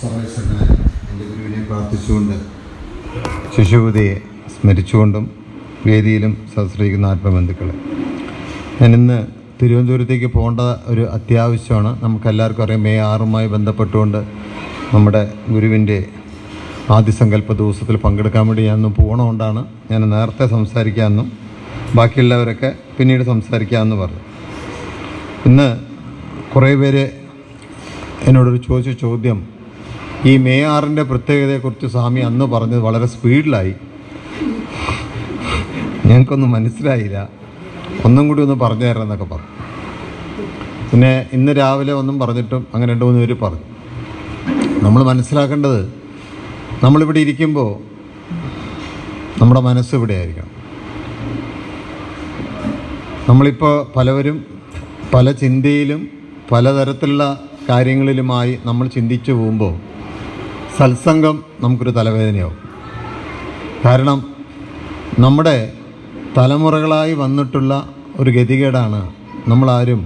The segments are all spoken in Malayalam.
സർവേശ്വരനായ എൻ്റെ ഗുരുവിനെ പ്രാർത്ഥിച്ചുകൊണ്ട് ശിശുപതിയെ സ്മരിച്ചുകൊണ്ടും വേദിയിലും സഹസ്രിക്കുന്ന ആത്മബന്ധുക്കളെ, ഞാനിന്ന് തിരുവനന്തപുരത്തേക്ക് പോകേണ്ട ഒരു അത്യാവശ്യമാണ്. നമുക്കെല്ലാവർക്കും അറിയാം, മെയ് 6 ബന്ധപ്പെട്ടുകൊണ്ട് നമ്മുടെ ഗുരുവിൻ്റെ ആദ്യസങ്കല്പ ദിവസത്തിൽ പങ്കെടുക്കാൻ വേണ്ടി ഞാനൊന്ന് പോകണമുകൊണ്ടാണ് ഞാൻ നേരത്തെ സംസാരിക്കാമെന്നും ബാക്കിയുള്ളവരൊക്കെ പിന്നീട് സംസാരിക്കാമെന്ന് പറഞ്ഞു. ഇന്ന് കുറേ പേര് എന്നോടൊരു ചോദിച്ച ചോദ്യം, ഈ മെയ് 6 പ്രത്യേകതയെക്കുറിച്ച് സ്വാമി അന്ന് പറഞ്ഞത് വളരെ സ്പീഡിലായി, ഞങ്ങൾക്കൊന്നും മനസ്സിലായില്ല, ഒന്നും കൂടി ഒന്ന് പറഞ്ഞു തരാം എന്നൊക്കെ പറഞ്ഞു. പിന്നെ ഇന്ന് രാവിലെ ഒന്നും പറഞ്ഞിട്ടും അങ്ങനെ 2-3 പേര് പറഞ്ഞു. നമ്മൾ മനസ്സിലാക്കേണ്ടത്, നമ്മളിവിടെ ഇരിക്കുമ്പോൾ നമ്മുടെ മനസ്സ് ഇവിടെ ആയിരിക്കണം. നമ്മളിപ്പോൾ പലവരും പല ചിന്തയിലും പലതരത്തിലുള്ള കാര്യങ്ങളിലുമായി നമ്മൾ ചിന്തിച്ചു പോകുമ്പോൾ സത്സംഗം നമുക്കൊരു തലവേദനയാവും. കാരണം നമ്മുടെ തലമുറകളായി വന്നിട്ടുള്ള ഒരു ഗതികേടാണ് നമ്മളാരും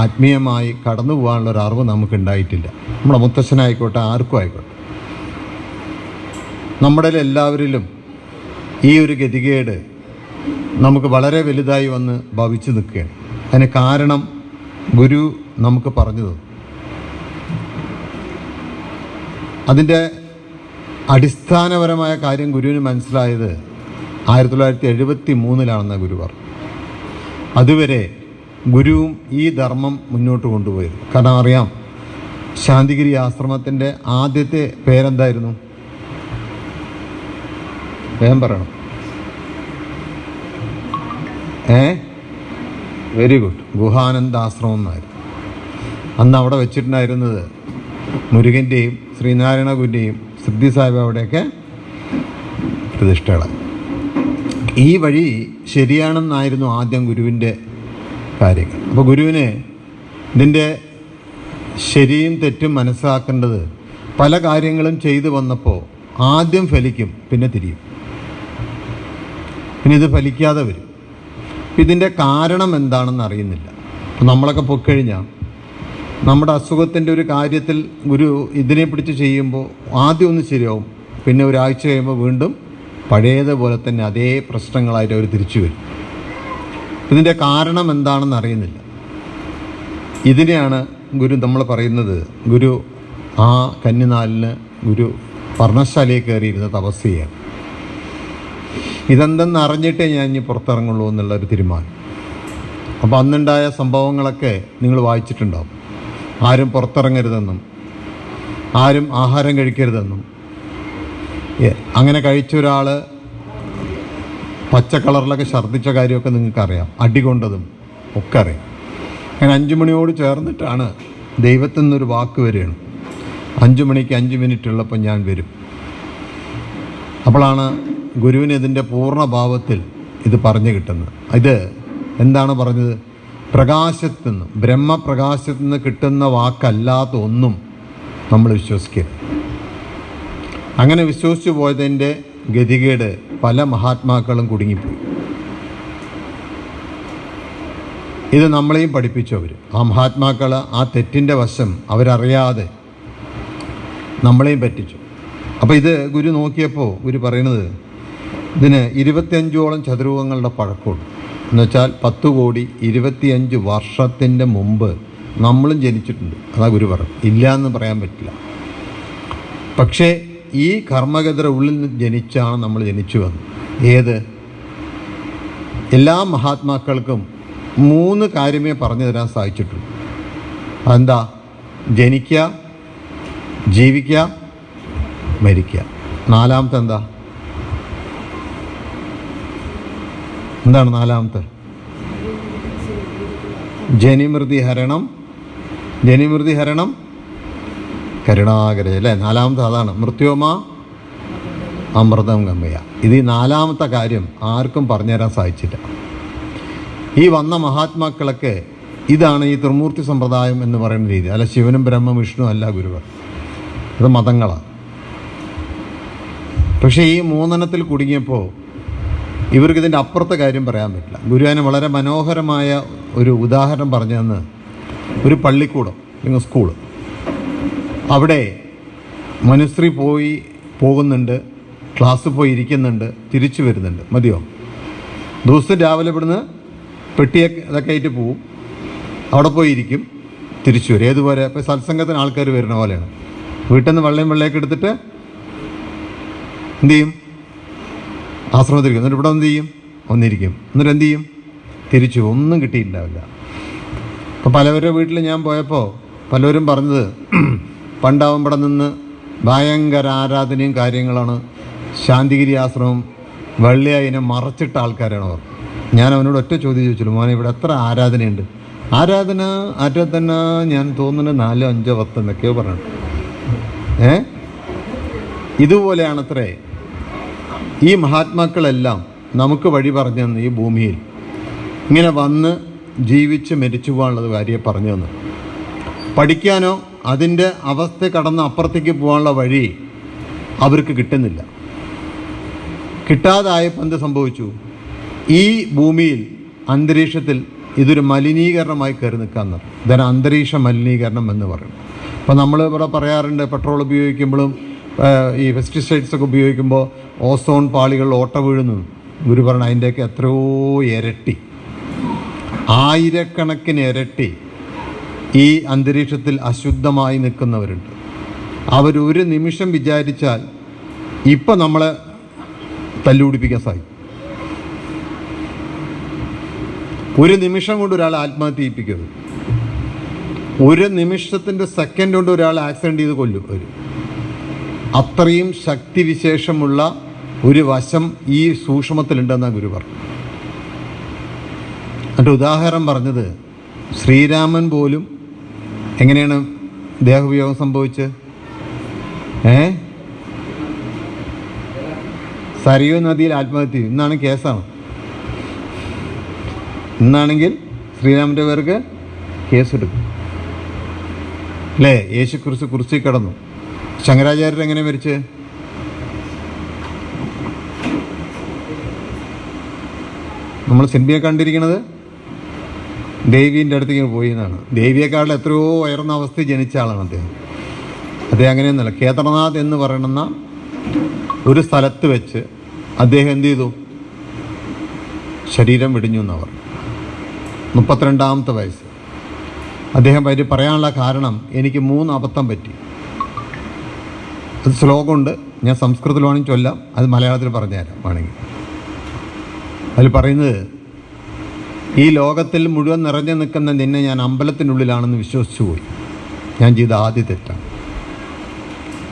ആത്മീയമായി കടന്നു പോകാനുള്ള ഒരു അറിവ് നമുക്കുണ്ടായിട്ടില്ല. നമ്മുടെ മുത്തശ്ശനായിക്കോട്ടെ, ആർക്കും ആയിക്കോട്ടെ, നമ്മുടെ എല്ലാവരിലും ഈ ഒരു ഗതികേട് നമുക്ക് വളരെ വലുതായി വന്ന് ഭവിച്ചു നിൽക്കുകയാണ്. അതിന് കാരണം ഗുരു നമുക്ക് പറഞ്ഞു തന്നു. അതിൻ്റെ അടിസ്ഥാനപരമായ കാര്യം ഗുരുവിന് മനസ്സിലായത് 1973 ഗുരു പറഞ്ഞു. അതുവരെ ഗുരുവും ഈ ധർമ്മം മുന്നോട്ട് കൊണ്ടുപോയത്. കാരണം അറിയാം, ശാന്തിഗിരി ആശ്രമത്തിൻ്റെ ആദ്യത്തെ പേരെന്തായിരുന്നു? വേഗം പറയണം. വെരി ഗുഡ്, ഗുഹാനന്ദ ആശ്രമം എന്നായിരുന്നു. അന്ന് അവിടെ വെച്ചിട്ടുണ്ടായിരുന്നത് മുരുകൻ്റെയും ശ്രീനാരായണ ഗുരുവിൻ്റെയും സിദ്ധി സാഹിബയുടെയൊക്കെ പ്രതിഷ്ഠകളാണ്. ഈ വഴി ശരിയാണെന്നായിരുന്നു ആദ്യം ഗുരുവിൻ്റെ കാര്യങ്ങൾ. അപ്പോൾ ഗുരുവിന് ഇതിൻ്റെ ശരിയും തെറ്റും മനസ്സിലാക്കേണ്ടത്, പല കാര്യങ്ങളും ചെയ്തു വന്നപ്പോൾ ആദ്യം ഫലിക്കും, പിന്നെ തിരിയും, പിന്നെ ഇത് ഫലിക്കാതെ വരും. ഇതിൻ്റെ കാരണം എന്താണെന്ന് അറിയുന്നില്ല. അപ്പോൾ നമ്മളൊക്കെ പൊക്കഴിഞ്ഞാൽ നമ്മുടെ അസുഖത്തിൻ്റെ ഒരു കാര്യത്തിൽ ഗുരു ഇതിനെ പിടിച്ച് ചെയ്യുമ്പോൾ ആദ്യം ഒന്ന് ശരിയാവും, പിന്നെ ഒരാഴ്ച കഴിയുമ്പോൾ വീണ്ടും പഴയതുപോലെ തന്നെ അതേ പ്രശ്നങ്ങളായിട്ട് അവർ തിരിച്ചു വരും. ഇതിൻ്റെ കാരണം എന്താണെന്ന് അറിയുന്നില്ല. ഇതിനെയാണ് ഗുരു നമ്മൾ പറയുന്നത്, ഗുരു ആ കന്നിനാളിന് ഗുരു പർണശാലയിൽ കയറിയിരുന്ന തപസ് ചെയ്യാൻ. ഇതെന്തെന്ന് അറിഞ്ഞിട്ടേ ഞാൻ ഇനി പുറത്തിറങ്ങുള്ളൂ എന്നുള്ളൊരു തീരുമാനം. അപ്പോൾ അന്നുണ്ടായ സംഭവങ്ങളൊക്കെ നിങ്ങൾ വായിച്ചിട്ടുണ്ടാവും. ആരും പുറത്തിറങ്ങരുതെന്നും ആരും ആഹാരം കഴിക്കരുതെന്നും, അങ്ങനെ കഴിച്ച ഒരാൾ പച്ച കളറിലൊക്കെ ഛർദ്ദിച്ച കാര്യമൊക്കെ നിങ്ങൾക്കറിയാം, അടികൊണ്ടതും ഒക്കെ അറിയാം. അങ്ങനെ 5 മണിയോട് ചേർന്നിട്ടാണ് ദൈവത്തിൽ നിന്നൊരു വാക്ക് വരികയാണ്, 5 മണിക്ക് 5 മിനിറ്റ് ഉള്ളപ്പോൾ ഞാൻ വരും. അപ്പോഴാണ് ഗുരുവിന് ഇതിൻ്റെ പൂർണ്ണഭാവത്തിൽ ഇത് പറഞ്ഞു കിട്ടുന്നത്. ഇത് എന്താണ് പറഞ്ഞത്? പ്രകാശത്തിൽ നിന്ന്, ബ്രഹ്മപ്രകാശത്തിൽ നിന്ന് കിട്ടുന്ന വാക്കല്ലാത്ത ഒന്നും നമ്മൾ വിശ്വസിക്കരുത്. അങ്ങനെ വിശ്വസിച്ചു പോയതിൻ്റെ ഗതികേട് പല മഹാത്മാക്കളും കുടുങ്ങിപ്പോയി. ഇത് നമ്മളെയും പഠിപ്പിച്ചവർ, ആ മഹാത്മാക്കൾ ആ തെറ്റിൻ്റെ വശം അവരറിയാതെ നമ്മളെയും പറ്റിച്ചു. അപ്പോൾ ഇത് ഗുരു നോക്കിയപ്പോൾ ഗുരു പറയുന്നത്, ഇതിന് 25ഓളം ചതുർയുഗങ്ങളുടെ പഴക്കമുണ്ട്. എന്നുവെച്ചാൽ 10 കോടി 25 വർഷത്തിൻ്റെ മുമ്പ് നമ്മളും ജനിച്ചിട്ടുണ്ട്. അതാ ഗുരു പറഞ്ഞു, ഇല്ല എന്ന് പറയാൻ പറ്റില്ല. പക്ഷേ ഈ കർമ്മഗതര ഉള്ളിൽ നിന്ന് ജനിച്ചാണ് നമ്മൾ ജനിച്ചു വന്നത്. ഏത്? എല്ലാ മഹാത്മാക്കൾക്കും 3 കാര്യമേ പറഞ്ഞു തരാൻ സാധിച്ചിട്ടുള്ളൂ. അതെന്താ? ജനിക്കുക, ജീവിക്കുക, മരിക്കുക. 4-മത്തെ എന്താ? എന്താണ് 4-മത്തെ? ജനിമൃതി ഹരണം, ജനിമൃതി ഹരണം കരുണാകര, അല്ലേ? 4-മത്തെ അതാണ്. മൃത്യോമ അമൃതം ഗമയ. ഇത് ഈ 4-മത്തെ കാര്യം ആർക്കും പറഞ്ഞുതരാൻ സാധിച്ചില്ല. ഈ വന്ന മഹാത്മാക്കളൊക്കെ ഇതാണ് ഈ ത്രിമൂർത്തി സമ്പ്രദായം എന്ന് പറയുന്ന രീതി. അല്ല, ശിവനും ബ്രഹ്മ വിഷ്ണു അല്ല ഗുരുവർ, ഇത് മതങ്ങളാണ്. പക്ഷേ ഈ 3 കുടുങ്ങിയപ്പോൾ ഇവർക്കിതിൻ്റെ അപ്പുറത്തെ കാര്യം പറയാൻ പറ്റില്ല. ഗുരുവിന് വളരെ മനോഹരമായ ഒരു ഉദാഹരണം പറഞ്ഞു തന്ന്, ഒരു പള്ളിക്കൂടം അല്ലെങ്കിൽ സ്കൂള്, അവിടെ മനുശ്രീ പോകുന്നുണ്ട്, ക്ലാസ്സിൽ പോയി ഇരിക്കുന്നുണ്ട്, തിരിച്ചു വരുന്നുണ്ട്. മതിയോ? ദിവസം രാവിലെ ഇവിടുന്ന് പെട്ടിയൊക്കെ ഇതൊക്കെ ആയിട്ട് പോവും, അവിടെ പോയി ഇരിക്കും, തിരിച്ചു വരും. ഏതുപോലെ? ഇപ്പോൾ സത്സംഗത്തിന് ആൾക്കാർ വരുന്ന പോലെയാണ്. വീട്ടിൽ നിന്ന് വെള്ളയൊക്കെ എടുത്തിട്ട് എന്തു ചെയ്യും? ആശ്രമത്തിരിക്കും. എന്നിട്ട് ഇവിടെ എന്ത് ചെയ്യും? ഒന്നിരിക്കും. എന്നിട്ട് എന്തു ചെയ്യും? തിരിച്ചു. ഒന്നും കിട്ടിയിട്ടുണ്ടാവില്ല. അപ്പോൾ പലവരുടെ വീട്ടിൽ ഞാൻ പോയപ്പോൾ പലരും പറഞ്ഞത്, പണ്ടാവും ഇവിടെ നിന്ന് ഭയങ്കര ആരാധനയും കാര്യങ്ങളാണ്, ശാന്തിഗിരി ആശ്രമം വെള്ളിയായിനെ മറച്ചിട്ട ആൾക്കാരാണ് അവർ. ഞാൻ അവനോട് ഒറ്റ ചോദ്യം ചോദിച്ചുള്ളൂ, മോനെ ഇവിടെ എത്ര ആരാധനയുണ്ട്? ആരാധന ഞാൻ തോന്നുന്നു 4, 5, 10 എന്നൊക്കെയോ പറഞ്ഞു. ഇതുപോലെയാണത്രേ ഈ മഹാത്മാക്കളെല്ലാം നമുക്ക് വഴി പറഞ്ഞു തന്നു. ഈ ഭൂമിയിൽ ഇങ്ങനെ വന്ന് ജീവിച്ച് മരിച്ചു പോകാനുള്ളത് കാര്യം പറഞ്ഞു തന്നു. പഠിക്കാനോ അതിൻ്റെ അവസ്ഥ കടന്ന് അപ്പുറത്തേക്ക് പോകാനുള്ള വഴി അവർക്ക് കിട്ടുന്നില്ല. കിട്ടാതായപ്പോൾ എന്ത് സംഭവിച്ചു? ഈ ഭൂമിയിൽ അന്തരീക്ഷത്തിൽ ഇതൊരു മലിനീകരണമായി കയറി നിൽക്കാമെന്ന് പറയും. ഇതാണ് അന്തരീക്ഷ മലിനീകരണം എന്ന് പറയും. അപ്പോൾ നമ്മൾ ഇവിടെ പറയാറുണ്ട്, പെട്രോൾ ഉപയോഗിക്കുമ്പോഴും ഈ പെസ്റ്റിസൈഡ്സ് ഒക്കെ ഉപയോഗിക്കുമ്പോൾ ഓസോൺ പാളികൾ ഓട്ട വീഴുന്നു. ഗുരു പറഞ്ഞ അതിൻ്റെയൊക്കെ എത്രയോ ഇരട്ടി, ആയിരക്കണക്കിന് ഇരട്ടി ഈ അന്തരീക്ഷത്തിൽ അശുദ്ധമായി നിൽക്കുന്നവരുണ്ട്. അവരൊരു നിമിഷം വിചാരിച്ചാൽ ഇപ്പം നമ്മളെ തല്ലുപിടിപ്പിക്കാൻ സാധിക്കും. ഒരു നിമിഷം കൊണ്ട് ഒരാൾ ആത്മഹത്യ ചെയ്യിപ്പിക്കരുത്. ഒരു നിമിഷത്തിൻ്റെ സെക്കൻഡ് കൊണ്ട് ഒരാൾ ആക്സിഡൻറ്റ് ചെയ്ത് കൊല്ലും. അത്രയും ശക്തിവിശേഷമുള്ള ഒരു വശം ഈ സൂക്ഷ്മത്തിലുണ്ടെന്നാണ് ഗുരു പറഞ്ഞു. എന്നിട്ട് ഉദാഹരണം പറഞ്ഞത്, ശ്രീരാമൻ പോലും എങ്ങനെയാണ് ദേഹവിയോഗം സംഭവിച്ചത്? സരയൂ നദിയിൽ ആത്മഹത്യ. ഇന്നാണ് കേസാണ്. ഇന്നാണെങ്കിൽ ശ്രീരാമൻ്റെ പേർക്ക് കേസെടുക്കും അല്ലേ? യേശു കുറിച്ച് കിടന്നു. ശങ്കരാചാര്യർ എങ്ങനെ മരിച്ച്? നമ്മൾ സിനിമയെ കണ്ടിരിക്കുന്നത് ദേവീൻ്റെ അടുത്തേക്ക് പോയി എന്നാണ്. ദേവിയെക്കാളും എത്രയോ ഉയർന്ന അവസ്ഥയിൽ ജനിച്ച ആളാണ് അദ്ദേഹം. അങ്ങനെയൊന്നുമല്ല. കേദാർനാഥ് എന്ന് പറയുന്ന ഒരു സ്ഥലത്ത് വെച്ച് അദ്ദേഹം എന്ത് ചെയ്തു? ശരീരം വെടിഞ്ഞു എന്നവർ. 32ാമത്തെ വയസ്സ്. അദ്ദേഹം പറയാനുള്ള കാരണം, എനിക്ക് 3 അബദ്ധം പറ്റി. അത് ശ്ലോകമുണ്ട്, ഞാൻ സംസ്കൃതത്തിൽ വേണമെങ്കിൽ ചൊല്ലാം, അത് മലയാളത്തിൽ പറഞ്ഞുതരാം വേണമെങ്കിൽ. അതിൽ പറയുന്നത്, ഈ ലോകത്തിൽ മുഴുവൻ നിറഞ്ഞു നിൽക്കുന്ന നിന്നെ ഞാൻ അമ്പലത്തിനുള്ളിലാണെന്ന് വിശ്വസിച്ചു പോയി. ഞാൻ ചെയ്ത ആദ്യ തെറ്റാണ്.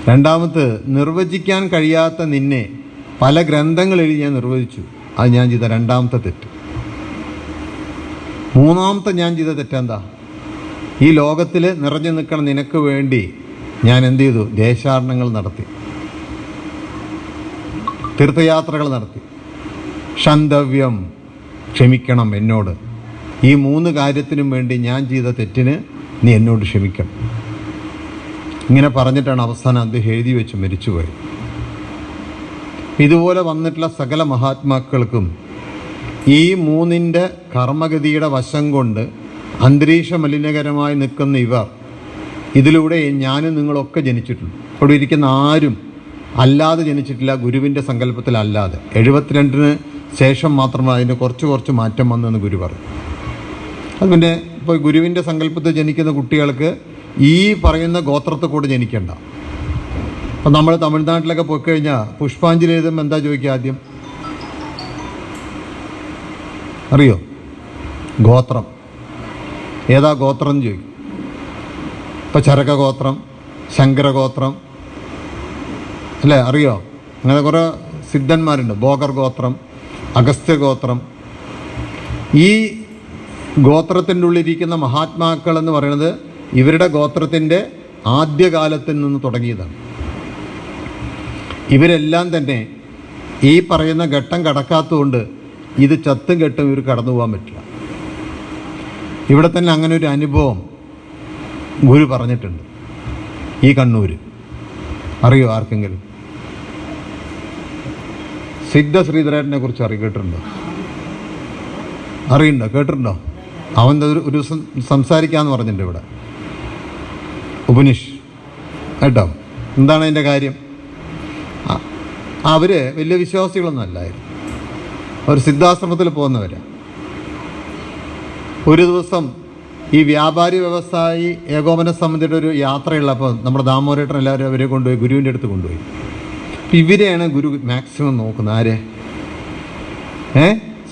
രണ്ടാമത്, നിർവചിക്കാൻ കഴിയാത്ത നിന്നെ പല ഗ്രന്ഥങ്ങൾ എഴുതി ഞാൻ നിർവചിച്ചു. അത് ഞാൻ ചെയ്ത 2ാമത്തെ തെറ്റ്. 3ാമത്തെ ഞാൻ ചെയ്ത തെറ്റെന്താ? ഈ ലോകത്തിൽ നിറഞ്ഞു നിൽക്കണം നിനക്ക് വേണ്ടി ഞാൻ എന്ത് ചെയ്തു? ദേശാടനങ്ങൾ നടത്തി, തീർത്ഥയാത്രകൾ നടത്തി. ക്ഷന്തവ്യം, ക്ഷമിക്കണം എന്നോട്. ഈ 3 കാര്യത്തിനും വേണ്ടി ഞാൻ ചെയ്ത തെറ്റിന് നീ എന്നോട് ക്ഷമിക്കണം. ഇങ്ങനെ പറഞ്ഞിട്ടാണ് അവസാനം അദ്ദേഹം എഴുതി വെച്ച് മരിച്ചുപോയത്. ഇതുപോലെ വന്നിട്ടുള്ള സകല മഹാത്മാക്കൾക്കും ഈ 3ൻ്റെ കർമ്മഗതിയുടെ വശം കൊണ്ട് അന്തരീക്ഷ മലിനകരമായി നിൽക്കുന്ന ഇവർ, ഇതിലൂടെ ഞാനും നിങ്ങളൊക്കെ ജനിച്ചിട്ടുണ്ട്. ഇവിടെ ഇരിക്കുന്ന ആരും അല്ലാതെ ജനിച്ചിട്ടില്ല, ഗുരുവിൻ്റെ സങ്കല്പത്തിലല്ലാതെ. 72-ന് ശേഷം മാത്രമാണ് അതിന് കുറച്ച് മാറ്റം വന്നെന്ന് ഗുരു പറഞ്ഞു. അത് പിന്നെ ഇപ്പോൾ ഗുരുവിൻ്റെ സങ്കല്പത്തിൽ ജനിക്കുന്ന കുട്ടികൾക്ക് ഈ പറയുന്ന ഗോത്രത്തിൽ കൂടെ ജനിക്കണ്ട. അപ്പം നമ്മൾ തമിഴ്നാട്ടിലൊക്കെ പോയി കഴിഞ്ഞാൽ പുഷ്പാഞ്ജലി എഴുതുമ്പോൾ എന്താ ചോദിക്കുക? ആദ്യം അറിയോ? ഗോത്രം ഏതാ ഗോത്രം എന്ന് ചോദിക്കും. ഇപ്പം ചരക ഗോത്രം, ശങ്കരഗോത്രം അല്ലേ? അറിയോ? അങ്ങനെ കുറേ സിദ്ധന്മാരുണ്ട്. ഭോഗർ ഗോത്രം, അഗസ്ത്യ ഗോത്രം. ഈ ഗോത്രത്തിൻ്റെ ഉള്ളിലിരിക്കുന്ന മഹാത്മാക്കൾ എന്ന് പറയുന്നത് ഇവരുടെ ഗോത്രത്തിൻ്റെ ആദ്യകാലത്തിൽ നിന്ന് തുടങ്ങിയതാണ്. ഇവരെല്ലാം തന്നെ ഈ പറയുന്ന ഘട്ടം കടക്കാത്തതുകൊണ്ട് ഇത് ചത്തും കെട്ടും ഇവർ കടന്നു പോകാൻ പറ്റില്ല. ഇവിടെ തന്നെ അങ്ങനെ ഒരു അനുഭവം ഗുരു പറഞ്ഞിട്ടുണ്ട്. ഈ കണ്ണൂർ അറിയോ ആർക്കെങ്കിലും? സിദ്ധ ശ്രീധരനെ കുറിച്ച് കേട്ടിട്ടുണ്ടോ? അറിയണ്ടോ? കേട്ടിട്ടുണ്ടോ? അവൻ ഒരു ദിവസം സംസാരിക്കാമെന്ന് പറഞ്ഞിട്ടുണ്ട് ഇവിടെ ഉപനിഷ് കേട്ടോ. എന്താണ് അതിൻ്റെ കാര്യം? അവർ വലിയ വിശ്വാസികളൊന്നും അല്ലായിരുന്നു. അവർ സിദ്ധാശ്രമത്തിൽ പോകുന്നവരാണ്. ഒരു ദിവസം ഈ വ്യാപാരി വ്യവസായി ഏകോപന സമിതിയുടെ ഒരു യാത്രയുള്ളപ്പോൾ നമ്മുടെ ദാമോദരേട്ടൻ എല്ലാവരും അവരെ കൊണ്ടുപോയി ഗുരുവിൻ്റെ അടുത്ത് കൊണ്ടുപോയി. അപ്പം ഇവരെയാണ് ഗുരു മാക്സിമം നോക്കുന്നത്. ആരെ?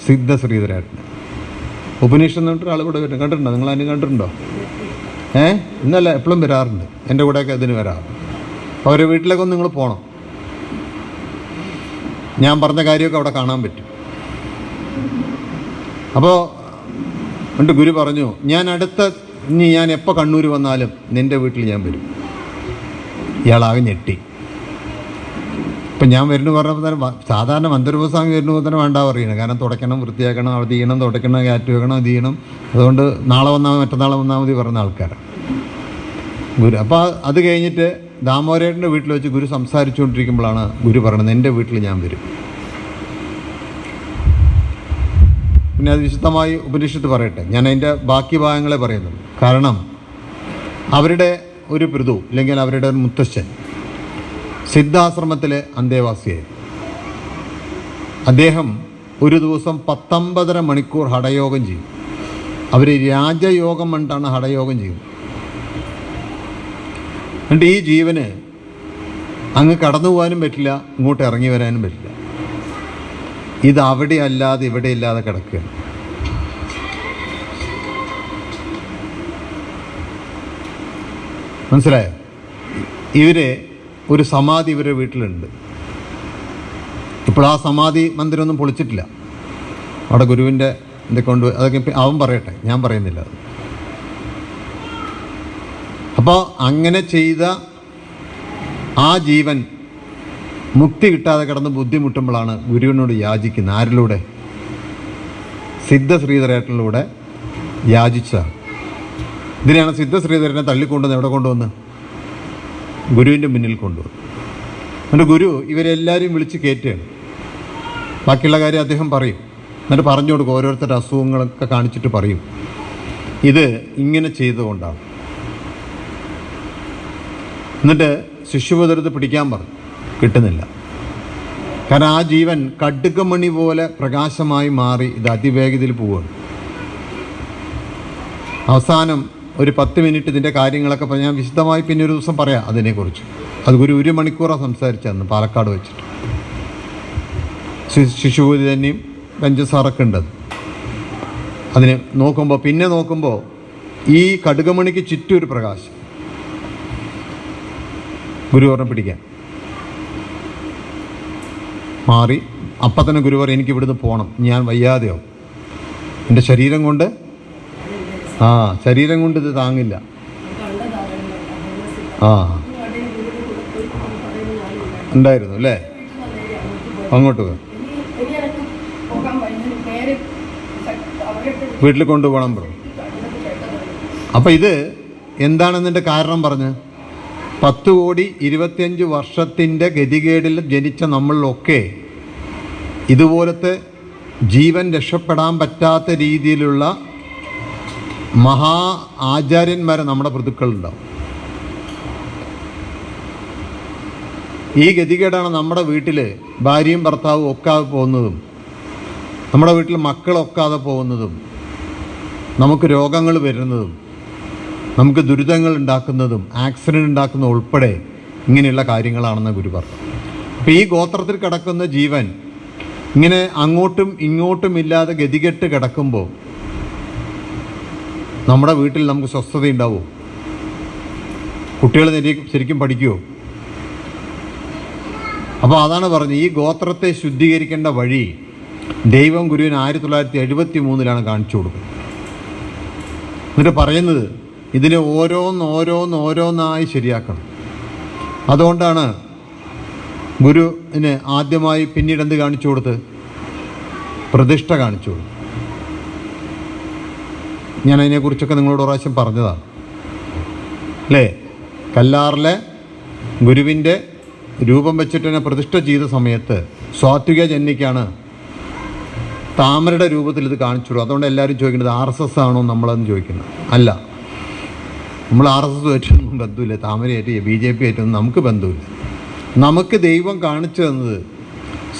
സിദ്ധ ശ്രീധരേട്ടൻ. ഉപനിഷത്ത് എന്നിട്ട് ആൾ കൂടെ വരും. കണ്ടിട്ടുണ്ടോ? നിങ്ങൾ അതിന് കണ്ടിട്ടുണ്ടോ? ഇന്നല്ല, എപ്പോഴും വരാറുണ്ട്. എൻ്റെ കൂടെയൊക്കെ ഇതിന് വരാറുണ്ട്. അപ്പോൾ അവരുടെ വീട്ടിലേക്കൊന്ന് നിങ്ങൾ പോകണം. ഞാൻ പറഞ്ഞ കാര്യമൊക്കെ അവിടെ കാണാൻ പറ്റും. അപ്പോൾ എന്നിട്ട് ഗുരു പറഞ്ഞു, ഇനി ഞാൻ എപ്പോൾ കണ്ണൂർ വന്നാലും നിൻ്റെ വീട്ടിൽ ഞാൻ വരും. ഇയാളാകെ ഞെട്ടി. ഇപ്പം ഞാൻ വരുന്നു പറഞ്ഞപ്പോൾ തന്നെ സാധാരണ മന്ത്രിപ്രസാദം വരുമ്പോൾ തന്നെ വേണ്ട പറയുന്നത്. കാരണം തുടയ്ക്കണം, വൃത്തിയാക്കണം, അത് ചെയ്യണം, തുടയ്ക്കണം, കാറ്റ് വെക്കണം, ഇത് ചെയ്യണം. അതുകൊണ്ട് നാളെ വന്നാൽ മറ്റന്നാളെ വന്നാൽ മതി പറയുന്ന ആൾക്കാരാണ് ഗുരു. അപ്പോൾ അത് കഴിഞ്ഞിട്ട് ദാമോദരേട്ടൻ്റെ വീട്ടിൽ വെച്ച് ഗുരു സംസാരിച്ചുകൊണ്ടിരിക്കുമ്പോഴാണ് ഗുരു പറയുന്നത്, എൻ്റെ വീട്ടിൽ ഞാൻ വരും. പിന്നെ അത് വിശദമായി ഉപനിഷത്ത് പറയട്ടെ. ഞാൻ അതിൻ്റെ ബാക്കി ഭാഗങ്ങളെ പറയുന്നുള്ളൂ. കാരണം അവരുടെ ഒരു പിതൃ അല്ലെങ്കിൽ അവരുടെ മുത്തശ്ശൻ സിദ്ധാശ്രമത്തിലെ അന്തേവാസിയായി. അദ്ദേഹം ഒരു ദിവസം 19.5 മണിക്കൂർ ഹഠയോഗം ചെയ്യും. അവർ രാജയോഗം കണ്ടാണ് ഹഠയോഗം ചെയ്യുന്നത്. എന്നിട്ട് ഈ ജീവന് അങ്ങ് കടന്നു പോകാനും പറ്റില്ല, ഇങ്ങോട്ട് ഇറങ്ങി വരാനും പറ്റില്ല. ഇത് അവിടെ അല്ലാതെ ഇവിടെ ഇല്ലാതെ കിടക്കുകയാണ്. മനസ്സിലായോ? ഇവരെ ഒരു സമാധി ഇവരുടെ വീട്ടിലുണ്ട്. ഇപ്പോൾ ആ സമാധി മന്ദിരമൊന്നും പൊളിച്ചിട്ടില്ല. അവിടെ ഗുരുവിൻ്റെ കൊണ്ട് അതൊക്കെ അവൻ പറയട്ടെ, ഞാൻ പറയുന്നില്ല അത്. അപ്പോൾ അങ്ങനെ ചെയ്ത ആ ജീവൻ മുക്തി കിട്ടാതെ കിടന്ന് ബുദ്ധിമുട്ടുമ്പോഴാണ് ഗുരുവിനോട് യാചിക്കുന്നത്. ആരിലൂടെ? സിദ്ധ ശ്രീധരേട്ടനിലൂടെ യാചിച്ചതാണ്. ഇതിനെയാണ് സിദ്ധ ശ്രീധരനെ തള്ളിക്കൊണ്ടുവന്ന് എവിടെ കൊണ്ടുവന്ന്? ഗുരുവിൻ്റെ മുന്നിൽ കൊണ്ടുവന്നു. എന്നിട്ട് ഗുരു ഇവരെല്ലാവരെയും വിളിച്ച് കയറ്റുകയാണ്. ബാക്കിയുള്ള കാര്യം അദ്ദേഹം പറയും. എന്നിട്ട് പറഞ്ഞു കൊടുക്കും, ഓരോരുത്തരുടെ അസുഖങ്ങളൊക്കെ കാണിച്ചിട്ട് പറയും, ഇത് ഇങ്ങനെ ചെയ്തുകൊണ്ടാണ്. എന്നിട്ട് ശിശുപുത്രത്ത് പിടിക്കാൻ പറഞ്ഞു. കിട്ടുന്നില്ല. കാരണം ആ ജീവൻ കടുകമണി പോലെ പ്രകാശമായി മാറി ഇത് അതിവേഗതയിൽ പോവുകയാണ്. അവസാനം ഒരു 10 മിനിറ്റ് ഇതിൻ്റെ കാര്യങ്ങളൊക്കെ ഞാൻ വിശദമായി പിന്നെ ഒരു ദിവസം പറയാം അതിനെക്കുറിച്ച്. അത് ഗുരു 1 മണിക്കൂറാണ് സംസാരിച്ചതെന്ന് പാലക്കാട് വെച്ചിട്ട്. ശിശുപൂതി തന്നെയും പഞ്ചസാറൊക്കെ ഉണ്ടത്. അതിന് നോക്കുമ്പോൾ ഈ കടുകമണിക്ക് ചുറ്റും ഒരു പ്രകാശം. ഗുരു പറഞ്ഞ പിടിക്കാൻ മാറി. അപ്പം തന്നെ ഗുരു പറയും, എനിക്ക് ഇവിടുന്ന് പോകണം, ഞാൻ വയ്യാതെയോ, എൻ്റെ ശരീരം കൊണ്ട് ഇത് താങ്ങില്ല. ഉണ്ടായിരുന്നു അല്ലേ? അങ്ങോട്ട് വീട്ടിൽ കൊണ്ടുപോകണം ബ്രോ. അപ്പം ഇത് എന്താണെന്നതിൻ്റെ കാരണം പറഞ്ഞ് 10,25 വർഷത്തിൻ്റെ ഗതികേടിൽ ജനിച്ച നമ്മളിലൊക്കെ ഇതുപോലത്തെ ജീവൻ രക്ഷപ്പെടാൻ പറ്റാത്ത രീതിയിലുള്ള മഹാ ആചാര്യന്മാരെ നമ്മുടെ പിതൃക്കളുണ്ടാവും. ഈ ഗതികേടാണ് നമ്മുടെ വീട്ടിൽ ഭാര്യയും ഭർത്താവും ഒക്കാതെ പോകുന്നതും, നമ്മുടെ വീട്ടിൽ മക്കളൊക്കാതെ പോകുന്നതും, നമുക്ക് രോഗങ്ങൾ വരുന്നതും, നമുക്ക് ദുരിതങ്ങൾ ഉണ്ടാക്കുന്നതും, ആക്സിഡൻ്റ് ഉണ്ടാക്കുന്നതും ഉൾപ്പെടെ ഇങ്ങനെയുള്ള കാര്യങ്ങളാണെന്ന് ഗുരു പറഞ്ഞു. അപ്പോൾ ഈ ഗോത്രത്തിൽ കിടക്കുന്ന ജീവൻ ഇങ്ങനെ അങ്ങോട്ടും ഇങ്ങോട്ടും ഇല്ലാതെ ഗതികെട്ട് കിടക്കുമ്പോൾ നമ്മുടെ വീട്ടിൽ നമുക്ക് സ്വസ്ഥതയുണ്ടാവുമോ? കുട്ടികൾ ശരിക്കും പഠിക്കുമോ? അപ്പോൾ അതാണ് പറഞ്ഞത്, ഈ ഗോത്രത്തെ ശുദ്ധീകരിക്കേണ്ട വഴി ദൈവം ഗുരുവിന് 1973 കാണിച്ചു കൊടുക്കുന്നത്. എന്നിട്ട് പറയുന്നത് ഇതിനെ ഓരോന്നായി ശരിയാക്കണം. അതുകൊണ്ടാണ് ഗുരുവിന് ആദ്യമായി പിന്നീട് എന്ത് കാണിച്ചു കൊടുത്ത്? പ്രതിഷ്ഠ കാണിച്ചു കൊടുത്തു. ഞാൻ അതിനെക്കുറിച്ചൊക്കെ നിങ്ങളോട് പ്രാവശ്യം പറഞ്ഞതാണ് അല്ലേ? കല്ലാറിലെ ഗുരുവിൻ്റെ രൂപം വെച്ചിട്ട് തന്നെ പ്രതിഷ്ഠ ചെയ്ത സമയത്ത് സ്വാത്വിക ജന്യക്കാണ് താമരയുടെ രൂപത്തിൽ ഇത് കാണിച്ചു കൊടുക്കും. അതുകൊണ്ട് എല്ലാവരും ചോദിക്കുന്നത് RSS ആണോ നമ്മളെന്ന് ചോദിക്കുന്നത്. അല്ല, നമ്മൾ RSS ആയിട്ടൊന്നും ബന്ധമില്ല, താമരയായിട്ട് BJP ആയിട്ടൊന്നും നമുക്ക് ബന്ധമില്ല. നമുക്ക് ദൈവം കാണിച്ചു തന്നത്